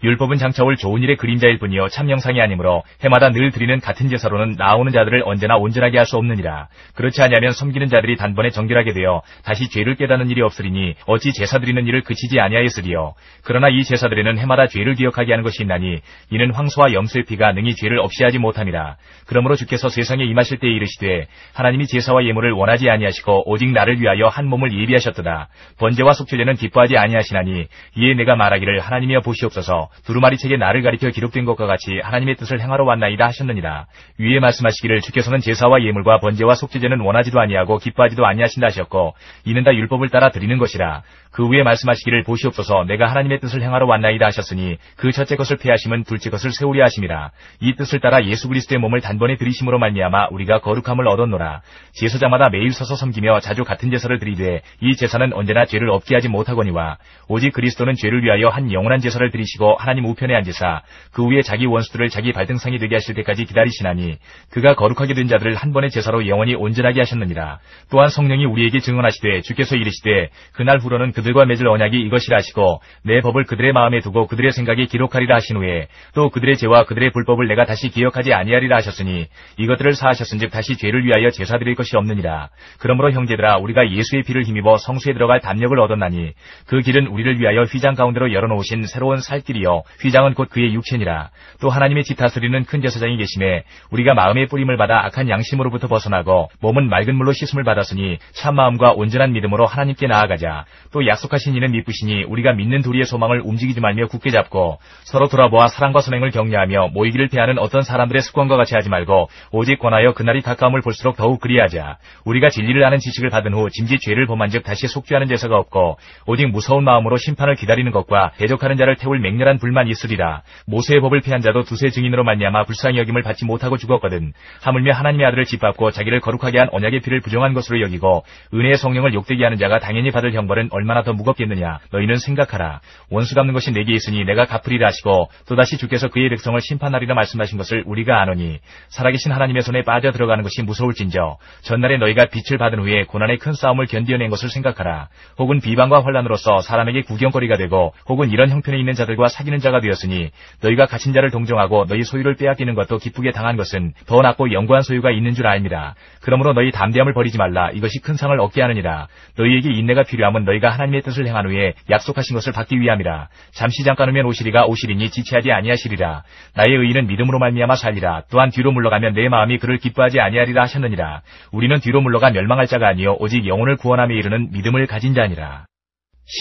E: 율법은 장차 올 좋은 일의 그림자일 뿐이요 참 형상이 아니므로 해마다 늘 드리는 같은 제사로는 나오는 자들을 언제나 온전하게 할 수 없느니라. 그렇지 아니하면 섬기는 자들이 단번에 정결하게 되어 다시 죄를 깨닫는 일이 없으리니 어찌 제사 드리는 일을 그치지 아니하였으리요. 그러나 이 제사들에는 해마다 죄를 기억하게 하는 것이 있나니 이는 황소와 염소의 피가 능히 죄를 없이 하지 못함이라. 그러므로 주께서 세상에 임하실 때에 이르시되 하나님이 제사와 예물을 원하지 아니하시고 오직 나를 위하여 한 몸을 예비하셨도다. 번제와 속죄제는 기뻐하지 아니하시나니 이에 내가 말하기를 하나님이여 보시옵소서 두루마리 책에 나를 가리켜 기록된 것과 같이 하나님의 뜻을 행하러 왔나이다 하셨느니라. 위에 말씀하시기를 주께서는 제사와 예물과 번제와 속죄제는 원하지도 아니하고 기뻐하지도 아니하신다 하셨고 이는 다 율법을 따라 드리는 것이라. 그 위에 말씀하시기를 보시옵소서 내가 하나님의 뜻을 행하러 왔나이다 하셨으니 그 첫째 것을 폐하심은 둘째 것을 세우려 하심이라. 이 뜻을 따라 예수 그리스도의 몸을 단번에 드리심으로 말미암아 우리가 거룩함을 얻었노라. 제사장마다 매일 서서 섬기며 자주 같은 제사를 드리되 이 제사는 언제나 죄를 없게 하지 못하거니와 오직 그리스도는 죄를 위하여 한 영원한 제사를 드리시고 하나님 우편에 앉으사 그 위에 자기 원수들을 자기 발등상이 되게 하실 때까지 기다리시나니 그가 거룩하게 된 자들을 한 번의 제사로 영원히 온전하게 하셨느니라. 또한 성령이 우리에게 증언하시되 주께서 이르시되 그날 후로는 그들과 맺을 언약이 이것이라 하시고 내 법을 그들의 마음에 두고 그들의 생각에 기록하리라 하신 후에 또 그들의 죄와 그들의 불법을 내가 다시 기억하지 아니하리라 하셨으니 이것들을 사하셨은즉 다시 죄를 위하여 제사 드릴 것이 없느니라. 그러므로 형제들아 우리가 예수의 피를 힘입어 성소에 들어갈 담력을 얻었나니 그 길은 우리를 위하여 휘장 가운데로 열어놓으신 새로운 살길이요 휘장은 곧 그의 육체니라. 또 하나님의 집 다스리는 큰 제사장이 계심에 우리가 마음의 뿌림을 받아 악한 양심으로부터 벗어나고 몸은 맑은 물로 씻음을 받았으니 참마음과 온전한 믿음으로 하나님께 나아가자. 또 약속하신 이는 미쁘시니 우리가 믿는 도리의 소망을 움직이지 말며 굳게 잡고 서로 돌아보아 사랑과 선행을 격려하며 모이기를 패하는 어떤 사람들의 습관과 같이 하지 말고 오직 권하여 그날이 가까움을 볼수록 더욱 그리하자. 우리가 진리를 아는 지식을 받은 후 짐짓 죄를 범한즉 다시 속죄하는 제사가 없고 오직 무서운 마음으로 심판을 기다리는 것과 대적하는 자를 태울 맹렬한 불만 있으리라. 모세의 법을 폐한 자도 두세 증인으로 말미암아 불쌍히 여김을 받지 못하고 죽었거든. 하물며 하나님의 아들을 짓밟고 자기를 거룩하게 한 언약의 피를 부정한 것으로 여기고 은혜의 성령을 욕되게 하는 자가 당연히 받을 형벌은 얼마나 얼마나 더 무겁겠느냐. 너희는 생각하라. 원수 갚는 것이 내게 있으니 내가 갚으리라 하시고 또다시 주께서 그의 백성을 심판하리라 말씀하신 것을 우리가 아노니 살아계신 하나님의 손에 빠져 들어가는 것이 무서울진저 전날에 너희가 빛을 받은 후에 고난의 큰 싸움을 견디어낸 것을 생각하라. 혹은 비방과 환난으로서 사람에게 구경거리가 되고 혹은 이런 형편에 있는 자들과 사귀는 자가 되었으니 너희가 갇힌 자를 동정하고 너희 소유를 빼앗기는 것도 기쁘게 당한 것은 더 낫고 영구한 소유가 있는 줄 알미라. 그러므로 너희 담대함을 버리지 말라. 이것이 큰 상을 얻게 하느니라. 너희에게 인내가 필요함은 너희가 하나님의 뜻을 행한 후에 약속하신 것을 받기 위함이라. 잠시 잠깐 후면 오시리가 오시리니 지체하지 아니하시리라. 나의 의인은 믿음으로 말미암아 살리라. 또한 뒤로 물러가면 내 마음이 그를 기뻐하지 아니하리라 하셨느니라. 우리는 뒤로 물러가 멸망할 자가 아니요 오직 영혼을 구원함에 이르는 믿음을 가진 자니라.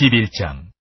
E: 11장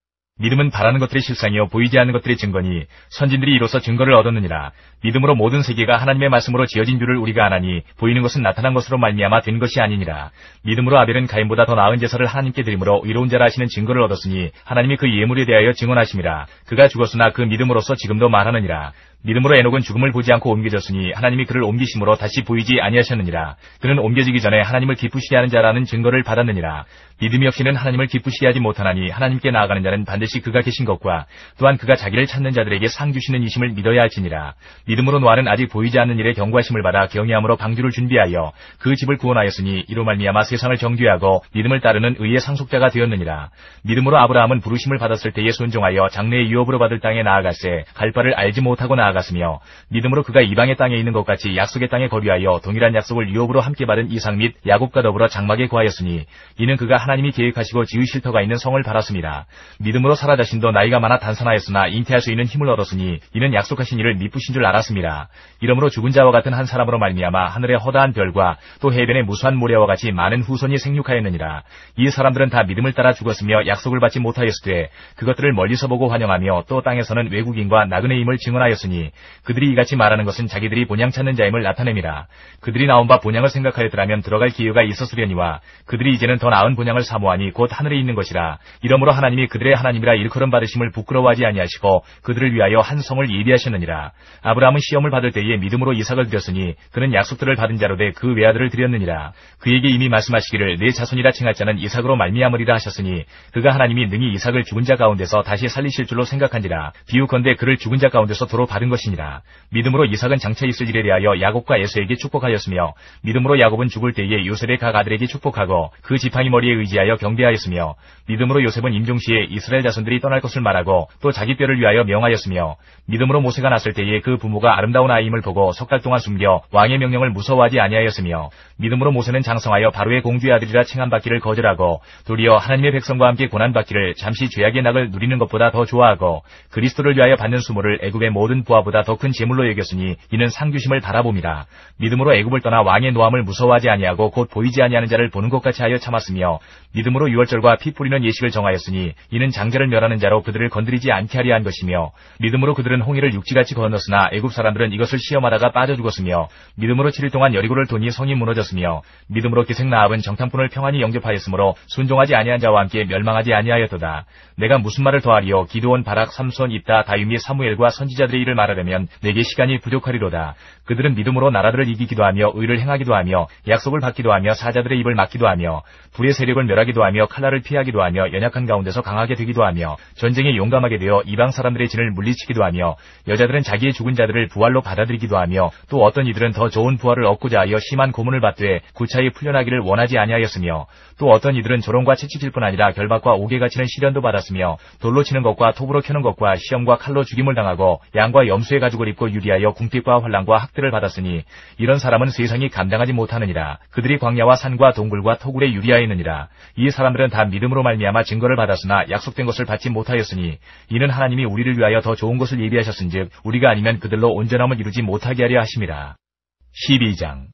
E: 믿음은 바라는 것들의 실상이요 보이지 않는 것들의 증거니 선진들이 이로써 증거를 얻었느니라. 믿음으로 모든 세계가 하나님의 말씀으로 지어진 줄을 우리가 아나니 보이는 것은 나타난 것으로 말미암아 된 것이 아니니라. 믿음으로 아벨은 가인보다 더 나은 제사를 하나님께 드림으로 의로운 자라 하시는 증거를 얻었으니 하나님이 그 예물에 대하여 증언하심이라. 그가 죽었으나 그 믿음으로써 지금도 말하느니라. 믿음으로 에녹은 죽음을 보지 않고 옮겨졌으니 하나님이 그를 옮기심으로 다시 보이지 아니하셨느니라. 그는 옮겨지기 전에 하나님을 기쁘시게 하는 자라는 증거를 받았느니라. 믿음이 없이는 하나님을 기쁘시게 하지 못하나니 하나님께 나아가는 자는 반드시 그가 계신 것과 또한 그가 자기를 찾는 자들에게 상 주시는 이심을 믿어야 할지니라. 믿음으로 노아는 아직 보이지 않는 일에 경고하심을 받아 경외함으로 방주를 준비하여 그 집을 구원하였으니 이로 말미암아 세상을 정죄하고 믿음을 따르는 의의 상속자가 되었느니라. 믿음으로 아브라함은 부르심을 받았을 때에 순종하여 장래의 유업으로 받을 땅에 나아갔세 갈 바를 알지 못하고 나아갔으며 믿음으로 그가 이방의 땅에 있는 것 같이 약속의 땅에 거류하여 동일한 약속을 유업으로 함께 받은 이삭 및 야곱과 더불어 장막에 거하였으니 이는 그가 하나님이 계획하시고 지으실 터가 있는 성을 바랐습니다. 믿음으로 사라 자신도 나이가 많아 단산하였으나 잉태할 수 있는 힘을 얻었으니 이는 약속하신 이를 미쁘신 줄 알았습니다. 이러므로 죽은 자와 같은 한 사람으로 말미암아 하늘의 허다한 별과 또 해변의 무수한 모래와 같이 많은 후손이 생육하였느니라. 이 사람들은 다 믿음을 따라 죽었으며 약속을 받지 못하였으되 그것들을 멀리서 보고 환영하며 또 땅에서는 외국인과 나그네임을 증언하였으니 그들이 이같이 말하는 것은 자기들이 본향 찾는 자임을 나타냅니다. 그들이 나온 바 본향을 생각하였더라면 들어갈 기회가 있었으려니와 그들이 이제는 더 나은 본향을 사모하니 곧 하늘에 있는 것이라. 이러므로 하나님이 그들의 하나님이라 일컬음 받으심을 부끄러워하지 아니하시고 그들을 위하여 한 성을 예비하셨느니라. 아브라함은 시험을 받을 때에 믿음으로 이삭을 드렸으니 그는 약속들을 받은 자로되 그 외아들을 드렸느니라. 그에게 이미 말씀하시기를 내 자손이라 칭할 자는 이삭으로 말미암으리라 하셨으니 그가 하나님이 능히 이삭을 죽은 자 가운데서 다시 살리실 줄로 생각한지라. 비유컨대 그를 죽은 자 가운데서 도로 받은 것이니라. 믿음으로 이삭은 장차 있을 일에 대하여 야곱과 에서에게 축복하였으며 믿음으로 야곱은 죽을 때에 요셉의 각 아들에게 축복하고 그 지팡이 머리에 의지하여 경배하였으며 믿음으로 요셉은 임종시에 이스라엘 자손들이 떠날 것을 말하고 또 자기 뼈를 위하여 명하였으며 믿음으로 모세가 났을 때에 그 부모가 아름다운 아이임을 보고 석 달 동안 숨겨 왕의 명령을 무서워하지 아니하였으며 믿음으로 모세는 장성하여 바로의 공주의 아들이라 칭함받기를 거절하고 도리어 하나님의 백성과 함께 고난받기를 잠시 죄악의 낙을 누리는 것보다 더 좋아하고 그리스도를 위하여 받는 수모를 애굽의 모든 부하보다 더 큰 재물로 여겼으니 이는 상주심을 바라봄이라. 믿음으로 애굽을 떠나 왕의 노함을 무서워하지 아니하고 곧 보이지 아니하는 자를 보는 것 같이 하여 참았으며 믿음으로 유월절과 피 뿌리는 예식을 정하였으니 이는 장자를 멸하는 자로 그들을 건드리지 않게 하려 한 것이며 믿음으로 그들은 홍해를 육지같이 건넜으나 애굽 사람들은 이것을 시험하다가 빠져 죽었으며 믿음으로 7일 동안 여리고를 도니 성이 무너졌으며 믿음으로 기생 라합은 정탐꾼을 평안히 영접하였으므로 순종하지 아니한 자와 함께 멸망하지 아니하였도다. 내가 무슨 말을 더하리요. 기드온, 바락, 삼손, 입다, 다윗 및 사무엘과 선지자들의 일을 말하려면 내게 시간이 부족하리로다. 그들은 믿음으로 나라들을 이기기도 하며 의를 행하기도 하며 약속을 받기도 하며 사자들의 입을 막기도 하며 불의 세력을 멸하기도 하며 칼날을 피하기도 하며 연약한 가운데서 강하게 되기도 하며 전쟁에 용감하게 되어 이방 사람들의 진을 물리치기도 하며 여자들은 자기의 죽은 자들을 부활로 받아들이기도 하며 또 어떤 이들은 더 좋은 부활을 얻고자 하여 심한 고문을 받되 구차히 풀려나기를 원하지 아니하였으며 또 어떤 이들은 조롱과 채찍질 뿐 아니라 결박과 옥에 갇히는 시련도 받았으며 돌로 치는 것과 톱으로 켜는 것과 시험과 칼로 죽임을 당하고 양과 염소의 가죽을 입고 유리하여 궁핍과 환난과 학대를 받았으니 이런 사람은 세상이 감당하지 못하느니라. 그들이 광야와 산과 동굴과 토굴에 유리하였느니라. 이 사람들은 다 믿음으로 말미암아 증거를 받았으나 약속된 것을 받지 못하였으니 이는 하나님이 우리를 위하여 더 좋은 것을 예비하셨은즉 우리가 아니면 그들로 온전함을 이루지 못하게 하려 하심이라. 12장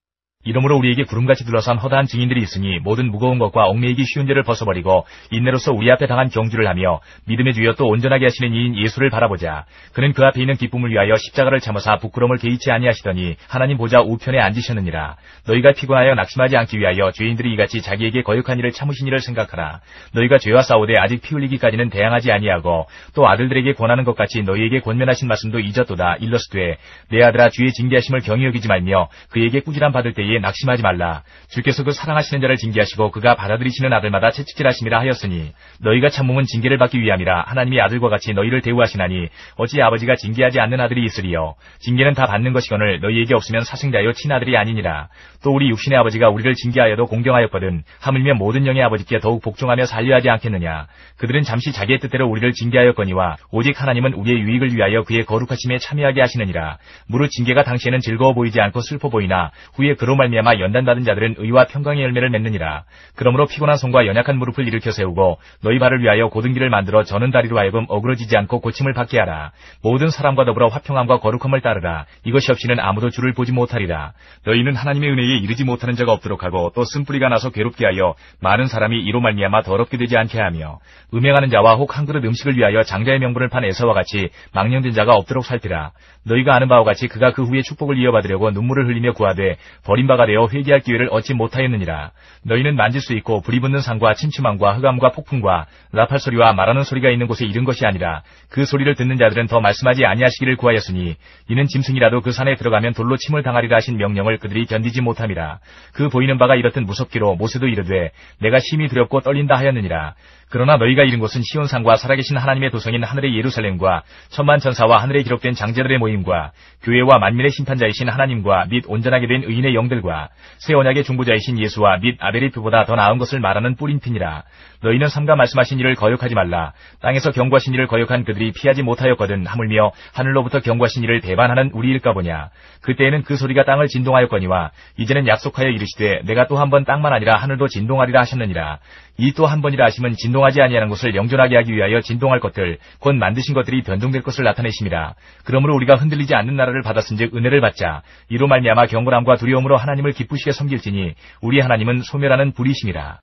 E: 이러므로 우리에게 구름같이 둘러싼 허다한 증인들이 있으니 모든 무거운 것과 얽매이기 쉬운 죄를 벗어버리고 인내로서 우리 앞에 당한 경주를 하며 믿음의 주여 또 온전하게 하시는 이인 예수를 바라보자. 그는 그 앞에 있는 기쁨을 위하여 십자가를 참으사 부끄러움을 개의치 아니하시더니 하나님 보좌 우편에 앉으셨느니라. 너희가 피곤하여 낙심하지 않기 위하여 죄인들이 이같이 자기에게 거역한 일을 참으신 이를 생각하라. 너희가 죄와 싸우되 아직 피 흘리기까지는 대항하지 아니하고 또 아들들에게 권하는 것 같이 너희에게 권면하신 말씀도 잊었도다. 일러스되 내 아들아 주의 징계하심을 경히 여기지 말며 그에게 꾸지람 받을 때에 너희에게 낙심하지 말라. 주께서 그 사랑하시는 자를 징계하시고 그가 받아들이시는 아들마다 채찍질하심이라 하였으니 너희가 참음은 징계를 받기 위함이라. 하나님이 아들과 같이 너희를 대우하시나니 어찌 아버지가 징계하지 않는 아들이 있으리요. 징계는 다 받는 것이거늘 너희에게 없으면 사생자요 친아들이 아니니라. 또 우리 육신의 아버지가 우리를 징계하여도 공경하였거든 하물며 모든 영의 아버지께 더욱 복종하며 살려야 하지 않겠느냐. 그들은 잠시 자기의 뜻대로 우리를 징계하였거니와 오직 하나님은 우리의 유익을 위하여 그의 거룩하심에 참여하게 하시느니라. 무릇 징계가 당시에는 즐거워 보이지 않고 슬퍼 보이나 후에 그로 말미암아 연단받은 자들은 의와 평강의 열매를 맺느니라. 그러므로 피곤한 손과 연약한 무릎을 일으켜 세우고 너희 발을 위하여 고든 길을 만들어 저는 다리로 하여금 어그러지지 않고 고침을 받게 하라. 모든 사람과 더불어 화평함과 거룩함을 따르라. 이것이 없이는 아무도 주를 보지 못하리라. 너희는 하나님의 은혜에 이르지 못하는 자가 없도록 하고 또 쓴뿌리가 나서 괴롭게 하여 많은 사람이 이로 말미암아 더럽게 되지 않게 하며 음행하는 자와 혹 한 그릇 음식을 위하여 장자의 명분을 판 에사와 같이 망령된 자가 없도록 살피라. 너희가 아는 바와 같이 그가 그 후에 축복을 이어받으려고 눈물을 흘리며 구하되 버림바가 되어 회개할 기회를 얻지 못하였느니라. 너희는 만질 수 있고 불이 붙는 산과 침침함과 흑암과 폭풍과 나팔 소리와 말하는 소리가 있는 곳에 이른 것이 아니라 그 소리를 듣는 자들은 더 말씀하지 아니하시기를 구하였으니 이는 짐승이라도 그 산에 들어가면 돌로 침을 당하리라 하신 명령을 그들이 견디지 못함이라. 그 보이는 바가 이렇듯 무섭기로 모세도 이르되 내가 심히 두렵고 떨린다 하였느니라. 그러나 너희가 이른 곳은 시온산과 살아계신 하나님의 도성인 하늘의 예루살렘과 천만 천사와 하늘에 기록된 장제들의 모임과 교회와 만민의 심판자이신 하나님과 및 온전하게 된 의인의 영들과 새 언약의 중보자이신 예수와 및 아벨의 표보다 더 나은 것을 말하는 뿌린핀이라. 너희는 삼가 말씀하신 일을 거역하지 말라. 땅에서 경고하신 일을 거역한 그들이 피하지 못하였거든 하물며 하늘로부터 경고하신 일을 배반하는 우리일까 보냐. 그때에는 그 소리가 땅을 진동하였거니와 이제는 약속하여 이르시되 내가 또 한 번 땅만 아니라 하늘도 진동하리라 하셨느니라. 이 또 한 번이라 하심은 진동하지 아니하는 것을 영존하게 하기 위하여 진동할 것들 곧 만드신 것들이 변동될 것을 나타내심이라. 그러므로 우리가 흔들리지 않는 나라를 받았은즉 은혜를 받자. 이로 말미암아 경건함과 두려움으로 하나님을 기쁘시게 섬길지니 우리 하나님은 소멸하는 불이심이라.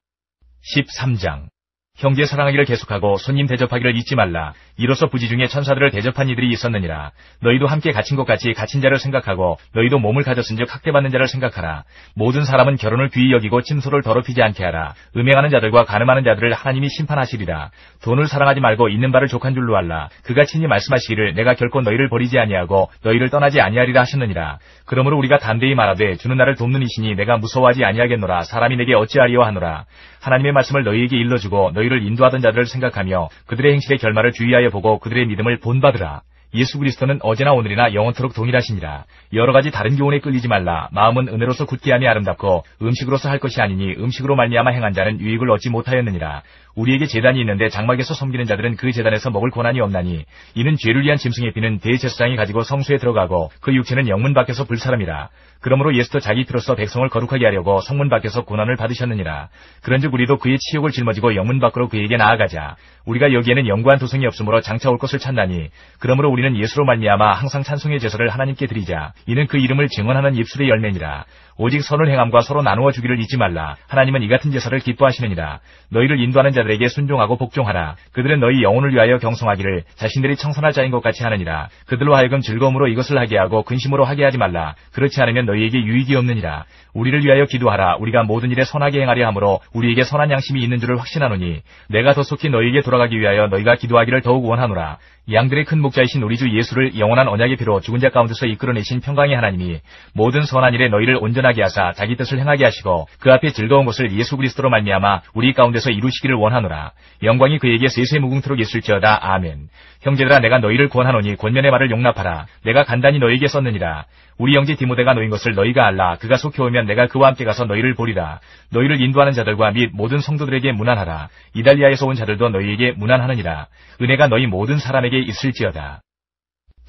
E: 13장 형제 사랑하기를 계속하고 손님 대접하기를 잊지 말라. 이로써 부지 중에 천사들을 대접한 이들이 있었느니라. 너희도 함께 갇힌 것 같이 갇힌 자를 생각하고 너희도 몸을 가졌은즉 학대받는 자를 생각하라. 모든 사람은 결혼을 귀히 여기고 침소를 더럽히지 않게 하라. 음행하는 자들과 간음하는 자들을 하나님이 심판하시리라. 돈을 사랑하지 말고 있는 바를 족한 줄로 알라. 그가 친히 말씀하시기를 내가 결코 너희를 버리지 아니하고 너희를 떠나지 아니하리라 하셨느니라. 그러므로 우리가 담대히 말하되 주는 나를 돕는 이시니 내가 무서워하지 아니하겠노라. 사람이 내게 어찌하리요 하노라. 하나님의 말씀을 너희에게 일러주고 너희를 인도하던 자들을 생각하며 그들의 행실의 결말을 주의하여 보고 그들의 믿음을 본받으라. 예수 그리스도는 어제나 오늘이나 영원토록 동일하시니라. 여러 가지 다른 교훈에 끌리지 말라. 마음은 은혜로서 굳게 함이 아름답고 음식으로서 할 것이 아니니 음식으로 말미암아 행한 자는 유익을 얻지 못하였느니라. 우리에게 제단이 있는데 장막에서 섬기는 자들은 그 제단에서 먹을 권한이 없나니 이는 죄를 위한 짐승의 피는 대제사장이 가지고 성소에 들어가고 그 육체는 영문 밖에서 불사람이라. 그러므로 예수도 자기 피로써 백성을 거룩하게 하려고 성문 밖에서 고난을 받으셨느니라. 그런즉 우리도 그의 치욕을 짊어지고 영문 밖으로 그에게 나아가자. 우리가 여기에는 영구한 도성이 없으므로 장차 올 것을 찾나니 그러므로 우리는 예수로 말미암아 항상 찬송의 제사를 하나님께 드리자. 이는 그 이름을 증언하는 입술의 열매니라. 오직 선을 행함과 서로 나누어 주기를 잊지 말라. 하나님은 이 같은 제사를 기뻐하시느니라. 너희를 인도하는 자들에게 순종하고 복종하라. 그들은 너희 영혼을 위하여 경성하기를 자신들이 청선할 자인 것 같이 하느니라. 그들로 하여금 즐거움으로 이것을 하게 하고 근심으로 하게 하지 말라. 그렇지 않으면 너희에게 유익이 없느니라. 우리를 위하여 기도하라. 우리가 모든 일에 선하게 행하려 하므로 우리에게 선한 양심이 있는 줄을 확신하노니 내가 더 속히 너희에게 돌아가기 위하여 너희가 기도하기를 더욱 원하노라. 양들의 큰 목자이신 우리 주 예수를 영원한 언약의 피로 죽은 자 가운데서 이끌어내신 평강의 하나님이 모든 선한 일에 너희를 온전하게 하사 자기 뜻을 행하게 하시고 그 앞에 즐거운 것을 예수 그리스도로 말미암아 우리 가운데서 이루시기를 원하노라. 영광이 그에게 세세무궁토록 있을지어다. 아멘. 형제들아 내가 너희를 권하노니 권면의 말을 용납하라. 내가 간단히 너희에게 썼느니라. 우리 형제 디모데가 놓인 것을 너희가 알라. 그가 속히 오면 내가 그와 함께 가서 너희를 보리라. 너희를 인도하는 자들과 및 모든 성도들에게 문안하라. 이달리아에서 온 자들도 너희에게 문안하느니라. 은혜가 너희 모든 사람에게 있을지어다.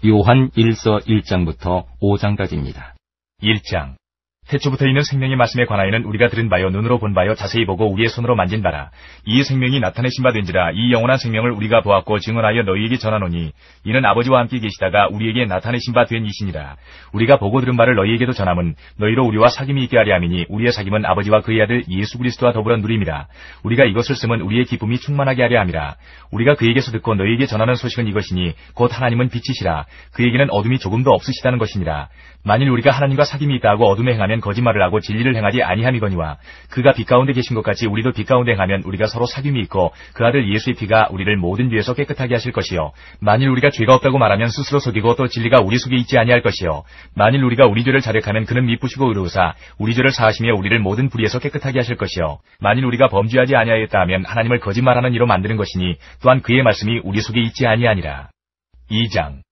C: 요한 1서 1장부터 5장까지입니다.
E: 1장 태초부터 있는 생명의 말씀에 관하여는 우리가 들은 바요 눈으로 본 바요 자세히 보고 우리의 손으로 만진 바라. 이 생명이 나타내신 바 된지라. 이 영원한 생명을 우리가 보았고 증언하여 너희에게 전하노니 이는 아버지와 함께 계시다가 우리에게 나타내신 바 된 이시니라. 우리가 보고 들은 바를 너희에게도 전함은 너희로 우리와 사귐이 있게 하려 함이니 우리의 사귐은 아버지와 그의 아들 예수 그리스도와 더불어 누림이라. 우리가 이것을 쓰면 우리의 기쁨이 충만하게 하려 함이라. 우리가 그에게서 듣고 너희에게 전하는 소식은 이것이니 곧 하나님은 빛이시라. 그에게는 어둠이 조금도 없으시다는 것이니라. 만일 우리가 하나님과 사귐이 있다 하고 어둠에 행하면 하면 거짓말을 하고 진리를 행하지 아니함이거니와 그가 빛 가운데 계신 것 같이 우리도 빛 가운데 행하면 우리가 서로 사귐이 있고 그 아들 예수의 피가 우리를 모든 죄에서 깨끗하게 하실 것이요 만일 우리가 죄가 없다고 말하면 스스로 속이고 또 진리가 우리 속에 있지 아니할 것이요 만일 우리가 우리 죄를 자백하면 그는 미쁘시고 의로우사 우리 죄를 사하시며 우리를 모든 불의에서 깨끗하게 하실 것이요 만일 우리가 범죄하지 아니하였다 하면 하나님을 거짓말하는 이로 만드는 것이니 또한 그의 말씀이 우리 속에 있지 아니하니라. 2장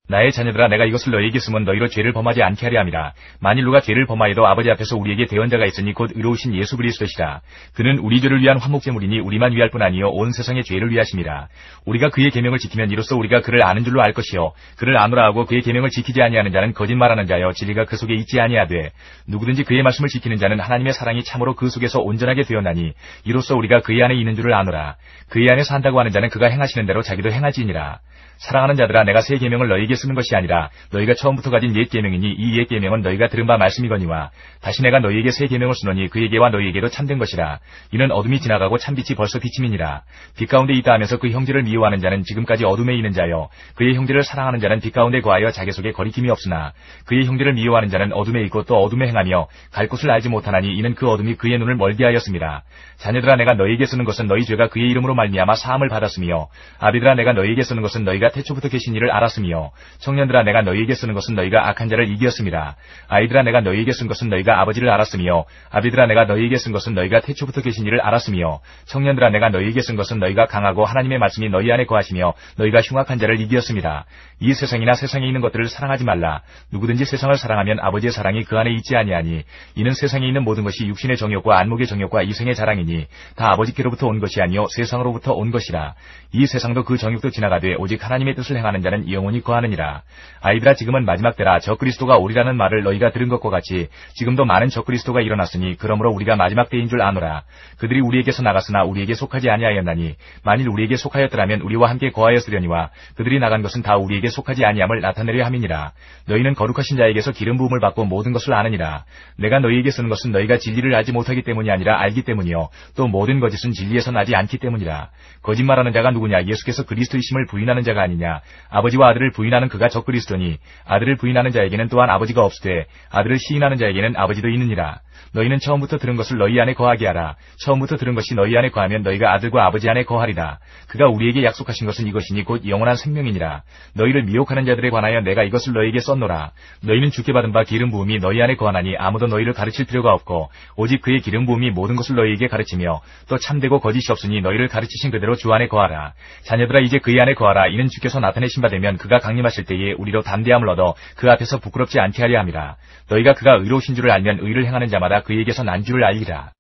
E: 나의 자녀들아 내가 이것을 너희에게 쓰면 너희로 죄를 범하지 않게 하려 함이라. 만일 누가 죄를 범하여도 아버지 앞에서 우리에게 대언자가 있으니 곧 의로우신 예수 그리스도시라. 그는 우리 죄를 위한 화목제물이니 우리만 위할 뿐 아니요 온 세상의 죄를 위하심이라. 우리가 그의 계명을 지키면 이로써 우리가 그를 아는 줄로 알 것이요 그를 아노라 하고 그의 계명을 지키지 아니하는 자는 거짓말하는 자여 진리가 그 속에 있지 아니하되 누구든지 그의 말씀을 지키는 자는 하나님의 사랑이 참으로 그 속에서 온전하게 되었나니 이로써 우리가 그의 안에 있는 줄을 아노라. 그의 안에 산다고 하는 자는 그가 행하시는 대로 자기도 행할지니라. 사랑하는 자들아 내가 새 계명을 너희에게 쓰는 것이 아니라 너희가 처음부터 가진 옛 계명이니 이 옛 계명은 너희가 들은 바 말씀이거니와 다시 내가 너희에게 새 계명을 쓰노니 그에게와 너희에게도 참된 것이라. 이는 어둠이 지나가고 참빛이 벌써 비침이니라. 빛 가운데 있다 하면서 그 형제를 미워하는 자는 지금까지 어둠에 있는 자요 그의 형제를 사랑하는 자는 빛 가운데 거하여 자기 속에 거리낌이 없으나 그의 형제를 미워하는 자는 어둠에 있고 또 어둠에 행하며 갈 곳을 알지 못하나니 이는 그 어둠이 그의 눈을 멀게 하였습니다. 자녀들아 내가 너희에게 쓰는 것은 너희 죄가 그의 이름으로 말미암아 사함을 받았으며 아비들아 내가 너희에게 쓰는 것은 너희가 태초부터 계신 이를 알았으며 청년들아 내가 너희에게 쓰는 것은 너희가 악한 자를 이기었음이라. 아이들아 내가 너희에게 쓴 것은 너희가 아버지를 알았으며 아비들아 내가 너희에게 쓴 것은 너희가 태초부터 계신 이를 알았으며 청년들아 내가 너희에게 쓴 것은 너희가 강하고 하나님의 말씀이 너희 안에 거하시며 너희가 흉악한 자를 이기었음이라. 이 세상이나 세상에 있는 것들을 사랑하지 말라. 누구든지 세상을 사랑하면 아버지의 사랑이 그 안에 있지 아니하니 이는 세상에 있는 모든 것이 육신의 정욕과 안목의 정욕과 이생의 자랑이니 다 아버지께로부터 온 것이 아니요 세상으로부터 온 것이라. 이 세상도 그 정욕도 지나가되 오직 하나님의 뜻을 행하는 자는 영원히 거하느니라. 아이들아 지금은 마지막 때라. 적그리스도가 오리라는 말을 너희가 들은 것과 같이 지금도 많은 적그리스도가 일어났으니 그러므로 우리가 마지막 때인 줄 아노라. 그들이 우리에게서 나갔으나 우리에게 속하지 아니하였나니 만일 우리에게 속하였더라면 우리와 함께 거하였으려니와 그들이 나간 것은 다 우리에게 속하지 아니함을 나타내려 함이니라. 너희는 거룩하신 자에게서 기름 부음을 받고 모든 것을 아느니라. 내가 너희에게 쓰는 것은 너희가 진리를 알지 못하기 때문이 아니라 알기 때문이요 또 모든 거짓은 진리에서 나지 않기 때문이라. 거짓말하는 자가 누구냐? 예수께서 그리스도이심을 부인하는 자가 아니냐? 아버지와 아들을 부인하는 그가 적그리스도니 아들을 부인하는 자에게는 또한 아버지가 없으되 아들을 시인하는 자에게는 아버지도 있느니라. 너희는 처음부터 들은 것을 너희 안에 거하게 하라. 처음부터 들은 것이 너희 안에 거하면 너희가 아들과 아버지 안에 거하리라. 그가 우리에게 약속하신 것은 이것이니 곧 영원한 생명이니라. 너희를 미혹하는 자들에 관하여 내가 이것을 너희에게 썼노라. 너희는 주께 받은 바 기름 부음이 너희 안에 거하나니 아무도 너희를 가르칠 필요가 없고 오직 그의 기름 부음이 모든 것을 너희에게 가르치며 또 참되고 거짓이 없으니 너희를 가르치신 그대로 주 안에 거하라. 자녀들아 이제 그의 안에 거하라. 이는 주께서 나타내신 바 되면 그가 강림하실 때에 우리로 담대함을 얻어 그 앞에서 부끄럽지 않게 하려 함이라. 너희가 그가 의로우신 줄을 알면 의를 행하는 자마다 그에게서 난 줄을 알리라.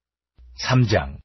E: 3장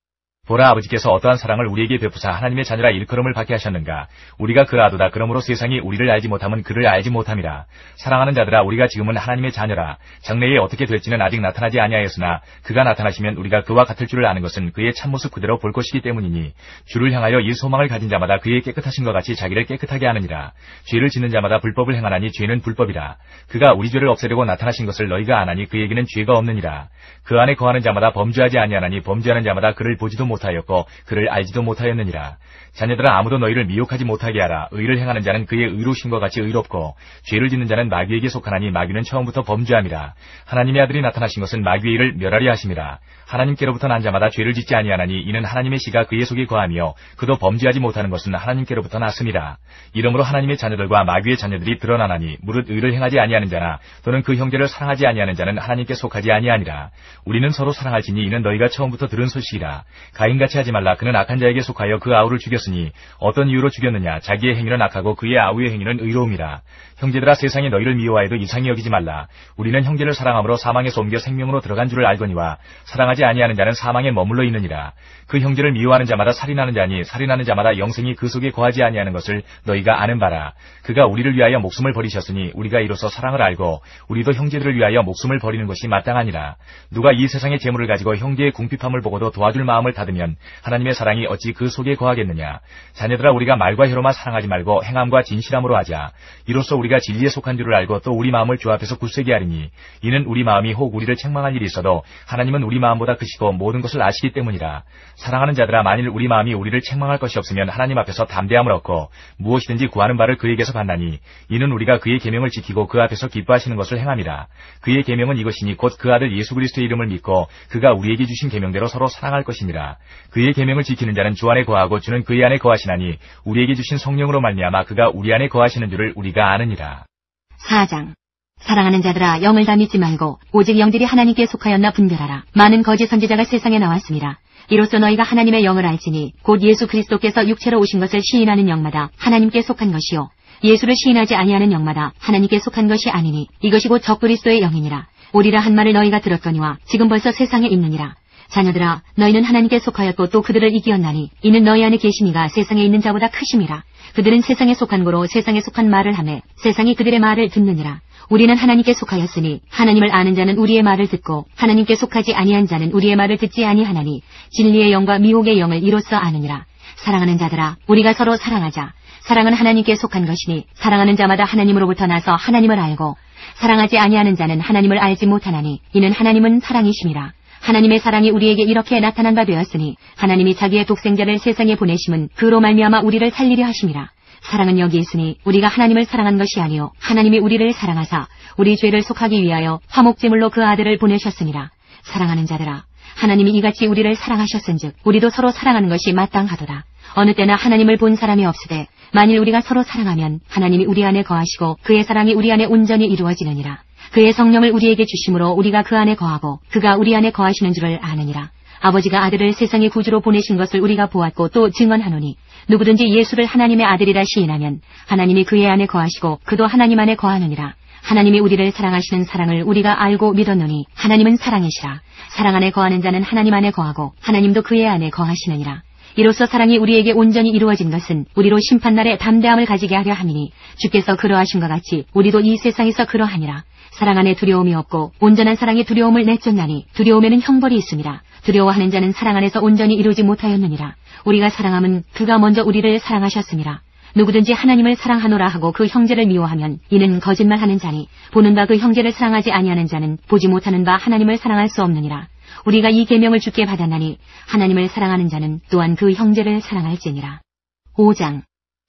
E: 보라 아버지께서 어떠한 사랑을 우리에게 베푸사 하나님의 자녀라 일컬음을 받게 하셨는가. 우리가 그아도다. 그러므로 세상이 우리를 알지 못함은 그를 알지 못함이라. 사랑하는 자들아 우리가 지금은 하나님의 자녀라. 장래에 어떻게 될지는 아직 나타나지 아니하였으나 그가 나타나시면 우리가 그와 같을 줄을 아는 것은 그의 참모습 그대로 볼 것이기 때문이니 주를 향하여 이 소망을 가진 자마다 그의 깨끗하신 것 같이 자기를 깨끗하게 하느니라. 죄를 짓는 자마다 불법을 행하나니 죄는 불법이라. 그가 우리 죄를 없애려고 나타나신 것을 너희가 아나니 그에게는 죄가 없느니라. 그 안에 거하는 자마다 범죄하지 아니하나니 범죄하는 자마다 그를 보지도 못하였고 그를 알지도 못하였느니라. 자녀들아 아무도 너희를 미혹하지 못하게 하라. 의를 행하는 자는 그의 의로우신 것 같이 의롭고 죄를 짓는 자는 마귀에게 속하나니 마귀는 처음부터 범죄함이라. 하나님의 아들이 나타나신 것은 마귀의 일을 멸하려 하심이라. 하나님께로부터 난 자마다 죄를 짓지 아니하나니 이는 하나님의 씨가 그의 속에 거하며 그도 범죄하지 못하는 것은 하나님께로부터 났음이라. 이러므로 하나님의 자녀들과 마귀의 자녀들이 드러나나니 무릇 의를 행하지 아니하는 자나 또는 그 형제를 사랑하지 아니하는 자는 하나님께 속하지 아니하니라. 우리는 서로 사랑할지니 이는 너희가 처음부터 들은 소식이라. 가인같이 하지 말라. 그는 악한 자에게 속하여 그 아우를 죽였으니 어떤 이유로 죽였느냐? 자기의 행위는 악하고 그의 아우의 행위는 의로움이라. 형제들아 세상이 너희를 미워하여도 이상히 여기지 말라. 우리는 형제를 사랑함으로 사망에서 옮겨 생명으로 들어간 줄을 알거니와 사랑하지 아니하는 자는 사망에 머물러 있느니라. 그 형제를 미워하는 자마다 살인하는 자니 살인하는 자마다 영생이 그 속에 거하지 아니하는 것을 너희가 아는 바라. 그가 우리를 위하여 목숨을 버리셨으니 우리가 이로써 사랑을 알고 우리도 형제들을 위하여 목숨을 버리는 것이 마땅하니라. 누가 이 세상의 재물을 가지고 형제의 궁핍함을 보고도 도와줄 마음을 닫으려 받으면 하나님의 사랑이 어찌 그 속에 거하겠느냐. 자녀들아, 우리가 말과 혀로만 사랑하지 말고 행함과 진실함으로 하자. 이로써 우리가 진리에 속한 줄을 알고 또 우리 마음을 주 앞에서 굳세게 하리니, 이는 우리 마음이 혹 우리를 책망할 일이 있어도 하나님은 우리 마음보다 크시고 모든 것을 아시기 때문이라. 사랑하는 자들아, 만일 우리 마음이 우리를 책망할 것이 없으면 하나님 앞에서 담대함을 얻고 무엇이든지 구하는 바를 그에게서 받나니, 이는 우리가 그의 계명을 지키고 그 앞에서 기뻐하시는 것을 행함이라. 그의 계명은 이것이니 곧 그 아들 예수 그리스도의 이름을 믿고 그가 우리에게 주신 계명대로 서로 사랑할 것이니라. 그의 계명을 지키는 자는 주 안에 거하고 주는 그의 안에 거하시나니, 우리에게 주신 성령으로 말미암아 그가 우리 안에 거하시는 줄을 우리가 아느니라.
D: 4장. 사랑하는 자들아, 영을 다 믿지 말고 오직 영들이 하나님께 속하였나 분별하라. 많은 거짓 선지자가 세상에 나왔습니다. 이로써 너희가 하나님의 영을 알지니 곧 예수 그리스도께서 육체로 오신 것을 시인하는 영마다 하나님께 속한 것이요, 예수를 시인하지 아니하는 영마다 하나님께 속한 것이 아니니, 이것이 곧 적그리스도의 영이니라. 오리라 한 말을 너희가 들었거니와 지금 벌써 세상에 있느니라. 자녀들아, 너희는 하나님께 속하였고 또 그들을 이기었나니, 이는 너희 안에 계시니가 세상에 있는 자보다 크심이라. 그들은 세상에 속한 고로 세상에 속한 말을 하매 세상이 그들의 말을 듣느니라. 우리는 하나님께 속하였으니 하나님을 아는 자는 우리의 말을 듣고 하나님께 속하지 아니한 자는 우리의 말을 듣지 아니하나니, 진리의 영과 미혹의 영을 이로써 아느니라. 사랑하는 자들아, 우리가 서로 사랑하자. 사랑은 하나님께 속한 것이니 사랑하는 자마다 하나님으로부터 나서 하나님을 알고, 사랑하지 아니하는 자는 하나님을 알지 못하나니, 이는 하나님은 사랑이심이라. 하나님의 사랑이 우리에게 이렇게 나타난 바 되었으니, 하나님이 자기의 독생자를 세상에 보내심은 그로 말미암아 우리를 살리려 하심이라. 사랑은 여기 있으니 우리가 하나님을 사랑한 것이 아니요 하나님이 우리를 사랑하사 우리 죄를 속하기 위하여 화목제물로 그 아들을 보내셨으니라. 사랑하는 자들아, 하나님이 이같이 우리를 사랑하셨은즉 우리도 서로 사랑하는 것이 마땅하도다. 어느 때나 하나님을 본 사람이 없으되 만일 우리가 서로 사랑하면 하나님이 우리 안에 거하시고 그의 사랑이 우리 안에 온전히 이루어지느니라. 그의 성령을 우리에게 주심으로 우리가 그 안에 거하고 그가 우리 안에 거하시는 줄을 아느니라. 아버지가 아들을 세상의 구주로 보내신 것을 우리가 보았고 또 증언하노니, 누구든지 예수를 하나님의 아들이라 시인하면 하나님이 그의 안에 거하시고 그도 하나님 안에 거하느니라. 하나님이 우리를 사랑하시는 사랑을 우리가 알고 믿었노니, 하나님은 사랑이시라. 사랑 안에 거하는 자는 하나님 안에 거하고 하나님도 그의 안에 거하시느니라. 이로써 사랑이 우리에게 온전히 이루어진 것은 우리로 심판날에 담대함을 가지게 하려 함이니, 주께서 그러하신 것 같이 우리도 이 세상에서 그러하니라. 사랑 안에 두려움이 없고 온전한 사랑이 두려움을 내쫓나니, 두려움에는 형벌이 있습니다. 두려워하는 자는 사랑 안에서 온전히 이루지 못하였느니라. 우리가 사랑함은 그가 먼저 우리를 사랑하셨음이라. 누구든지 하나님을 사랑하노라 하고 그 형제를 미워하면 이는 거짓말하는 자니, 보는 바 그 형제를 사랑하지 아니하는 자는 보지 못하는 바 하나님을 사랑할 수 없느니라. 우리가 이 계명을 주께 받았나니, 하나님을 사랑하는 자는 또한 그 형제를 사랑할지니라. 5장.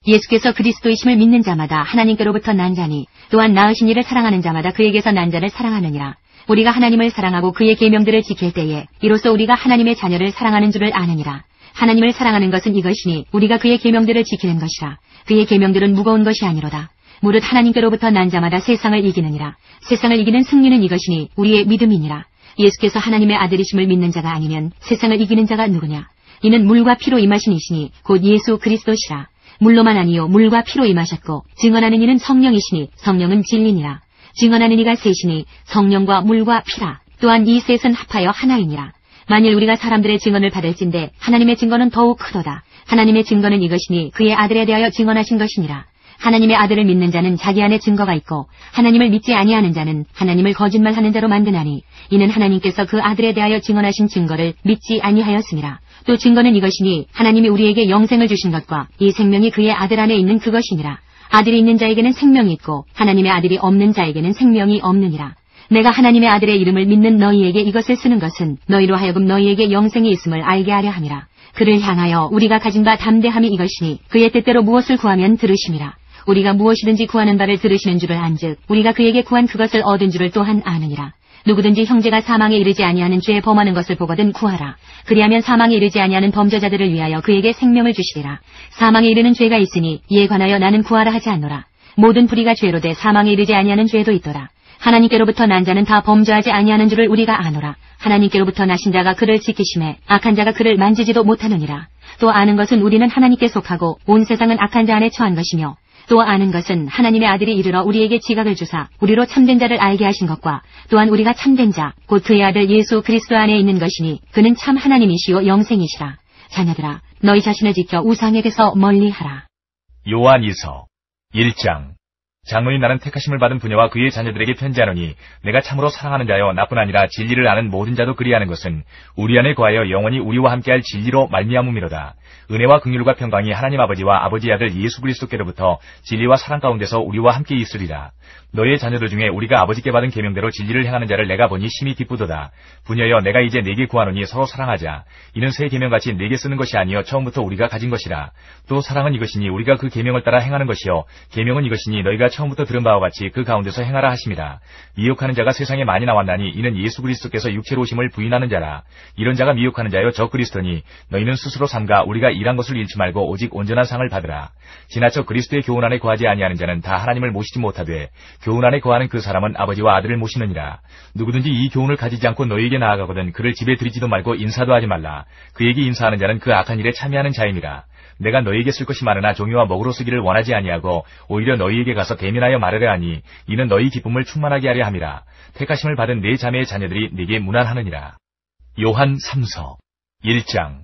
D: 예수께서 그리스도이심을 믿는 자마다 하나님께로부터 난 자니, 또한 낳으신 이를 사랑하는 자마다 그에게서 난 자를 사랑하느니라. 우리가 하나님을 사랑하고 그의 계명들을 지킬 때에 이로써 우리가 하나님의 자녀를 사랑하는 줄을 아느니라. 하나님을 사랑하는 것은 이것이니 우리가 그의 계명들을 지키는 것이라. 그의 계명들은 무거운 것이 아니로다. 무릇 하나님께로부터 난 자마다 세상을 이기느니라. 세상을 이기는 승리는 이것이니 우리의 믿음이니라. 예수께서 하나님의 아들이심을 믿는 자가 아니면 세상을 이기는 자가 누구냐? 이는 물과 피로 임하신 이시니 곧 예수 그리스도시라. 물로만 아니요 물과 피로 임하셨고, 증언하는 이는 성령이시니 성령은 진리니라. 증언하는 이가 셋이니 성령과 물과 피라. 또한 이 셋은 합하여 하나이니라. 만일 우리가 사람들의 증언을 받을진대 하나님의 증거는 더욱 크도다. 하나님의 증거는 이것이니 그의 아들에 대하여 증언하신 것이니라. 하나님의 아들을 믿는 자는 자기 안에 증거가 있고, 하나님을 믿지 아니하는 자는 하나님을 거짓말하는 자로 만드나니, 이는 하나님께서 그 아들에 대하여 증언하신 증거를 믿지 아니하였음이라. 또 증거는 이것이니 하나님이 우리에게 영생을 주신 것과 이 생명이 그의 아들 안에 있는 그것이니라. 아들이 있는 자에게는 생명이 있고 하나님의 아들이 없는 자에게는 생명이 없느니라. 내가 하나님의 아들의 이름을 믿는 너희에게 이것을 쓰는 것은 너희로 하여금 너희에게 영생이 있음을 알게 하려 함이라. 그를 향하여 우리가 가진 바 담대함이 이것이니 그의 뜻대로 무엇을 구하면 들으심이라. 우리가 무엇이든지 구하는 바를 들으시는 줄을 안즉 우리가 그에게 구한 그것을 얻은 줄을 또한 아느니라. 누구든지 형제가 사망에 이르지 아니하는 죄에 범하는 것을 보거든 구하라. 그리하면 사망에 이르지 아니하는 범죄자들을 위하여 그에게 생명을 주시리라. 사망에 이르는 죄가 있으니 이에 관하여 나는 구하라 하지 않노라. 모든 불의가 죄로 돼 사망에 이르지 아니하는 죄도 있더라. 하나님께로부터 난 자는 다 범죄하지 아니하는 줄을 우리가 아노라. 하나님께로부터 나신 자가 그를 지키심에 악한 자가 그를 만지지도 못하느니라. 또 아는 것은 우리는 하나님께 속하고 온 세상은 악한 자 안에 처한 것이며, 또 아는 것은 하나님의 아들이 이르러 우리에게 지각을 주사 우리로 참된 자를 알게 하신 것과 또한 우리가 참된 자 곧 그의 아들 예수 그리스도 안에 있는 것이니 그는 참 하나님이시요 영생이시라. 자녀들아, 너희 자신을 지켜 우상에게서 멀리하라.
E: 요한 2서 1장. 장로인 나는 택하심을 받은 부녀와 그의 자녀들에게 편지하노니 내가 참으로 사랑하는 자여 나뿐 아니라 진리를 아는 모든 자도 그리하는 것은 우리 안에 거하여 영원히 우리와 함께할 진리로 말미암음이로다. 은혜와 긍휼과 평강이 하나님 아버지와 아버지의 아들 예수 그리스도께로부터 진리와 사랑 가운데서 우리와 함께 있으리라. 너의 자녀들 중에 우리가 아버지께 받은 계명대로 진리를 행하는 자를 내가 보니 심히 기쁘도다. 부녀여 내가 이제 네게 구하노니 서로 사랑하자. 이는 새 계명같이 네게 쓰는 것이 아니요 처음부터 우리가 가진 것이라. 또 사랑은 이것이니 우리가 그 계명을 따라 행하는 것이요 계명은 이것이니 너희가 처음부터 들은 바와 같이 그 가운데서 행하라 하심이라. 미혹하는 자가 세상에 많이 나왔나니 이는 예수 그리스도께서 육체로 오심을 부인하는 자라. 이런 자가 미혹하는 자여 저 그리스도니 너희는 스스로 삼가 우리가 일한 것을 잃지 말고 오직 온전한 상을 받으라. 지나쳐 그리스도의 교훈 안에 거하지 아니하는 자는 다 하나님을 모시지 못하되 교훈 안에 거하는 그 사람은 아버지와 아들을 모시느니라. 누구든지 이 교훈을 가지지 않고 너희에게 나아가거든 그를 집에 들이지도 말고 인사도 하지 말라. 그에게 인사하는 자는 그 악한 일에 참여하는 자임이라. 내가 너희에게 쓸 것이 많으나 종이와 먹으로 쓰기를 원하지 아니하고 오히려 너희에게 가서 대면하여 말하려 하니 이는 너희 기쁨을 충만하게 하려 함이라. 택하심을 받은 네 자매의 자녀들이 네게 문안하느니라. 요한 3서 1장.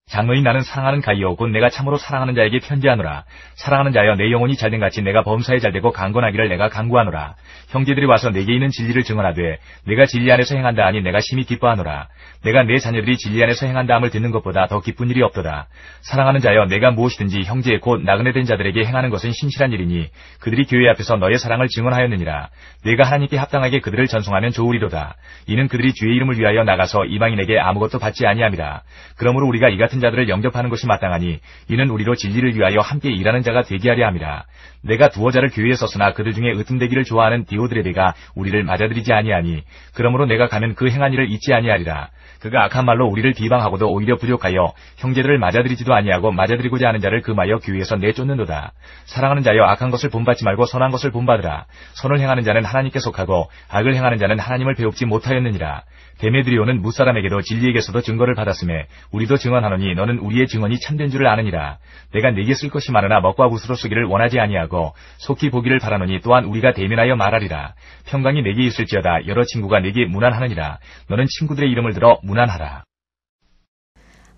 E: 장로인 나는 사랑하는 가이오 곧 내가 참으로 사랑하는 자에게 편지하노라. 사랑하는 자여 내 영혼이 잘된 같이 내가 범사에 잘되고 강건하기를 내가 간구하노라. 형제들이 와서 내게 있는 진리를 증언하되 내가 진리 안에서 행한다 하니 내가 심히 기뻐하노라. 내가 내 자녀들이 진리 안에서 행한다함을 듣는 것보다 더 기쁜 일이 없도다. 사랑하는 자여 내가 무엇이든지 형제 곧 나그네 된 자들에게 행하는 것은 신실한 일이니 그들이 교회 앞에서 너의 사랑을 증언하였느니라. 내가 하나님께 합당하게 그들을 전송하면 좋으리로다. 이는 그들이 주의 이름을 위하여 나가서 이방인에게 아무것도 받지 아니함이라. 그러므로 우리가 이 같은 자들을 영접하는 것이 마땅하니 이는 우리로 진리를 위하여 함께 일하는 자가 되게 하려 함이라. 내가 두어 자를 교회에 썼으나 그들 중에 으뜸되기를 좋아하는 디오드레베가 우리를 맞아들이지 아니하니 그러므로 내가 가면 그 행한 일을 잊지 아니하리라. 그가 악한 말로 우리를 비방하고도 오히려 부족하여 형제들을 맞아들이지도 아니하고 맞아들이고자 하는 자를 금하여 교회에서 내쫓는도다. 사랑하는 자여 악한 것을 본받지 말고 선한 것을 본받으라. 선을 행하는 자는 하나님께 속하고 악을 행하는 자는 하나님을 배웁지 못하였느니라. 데메드리오는 무사람에게도 진리에게서도 증거를 받았음에 우리도 증언하노니 너는 우리의 증언이 참된 줄을 아느니라. 내가 네게 쓸 것이 많으나 먹과 붓으로 쓰기를 원하지 아니하고 속히 보기를 바라노니 또한 우리가 대면하여 말하리라. 평강이 내게 있을지어다. 여러 친구가 네게 문안하느니라. 너는 친구들의 이름을 들어 문안하라.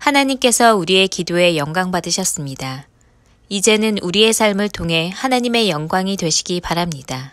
A: 하나님께서 우리의 기도에 영광 받으셨습니다. 이제는 우리의 삶을 통해 하나님의 영광이 되시기 바랍니다.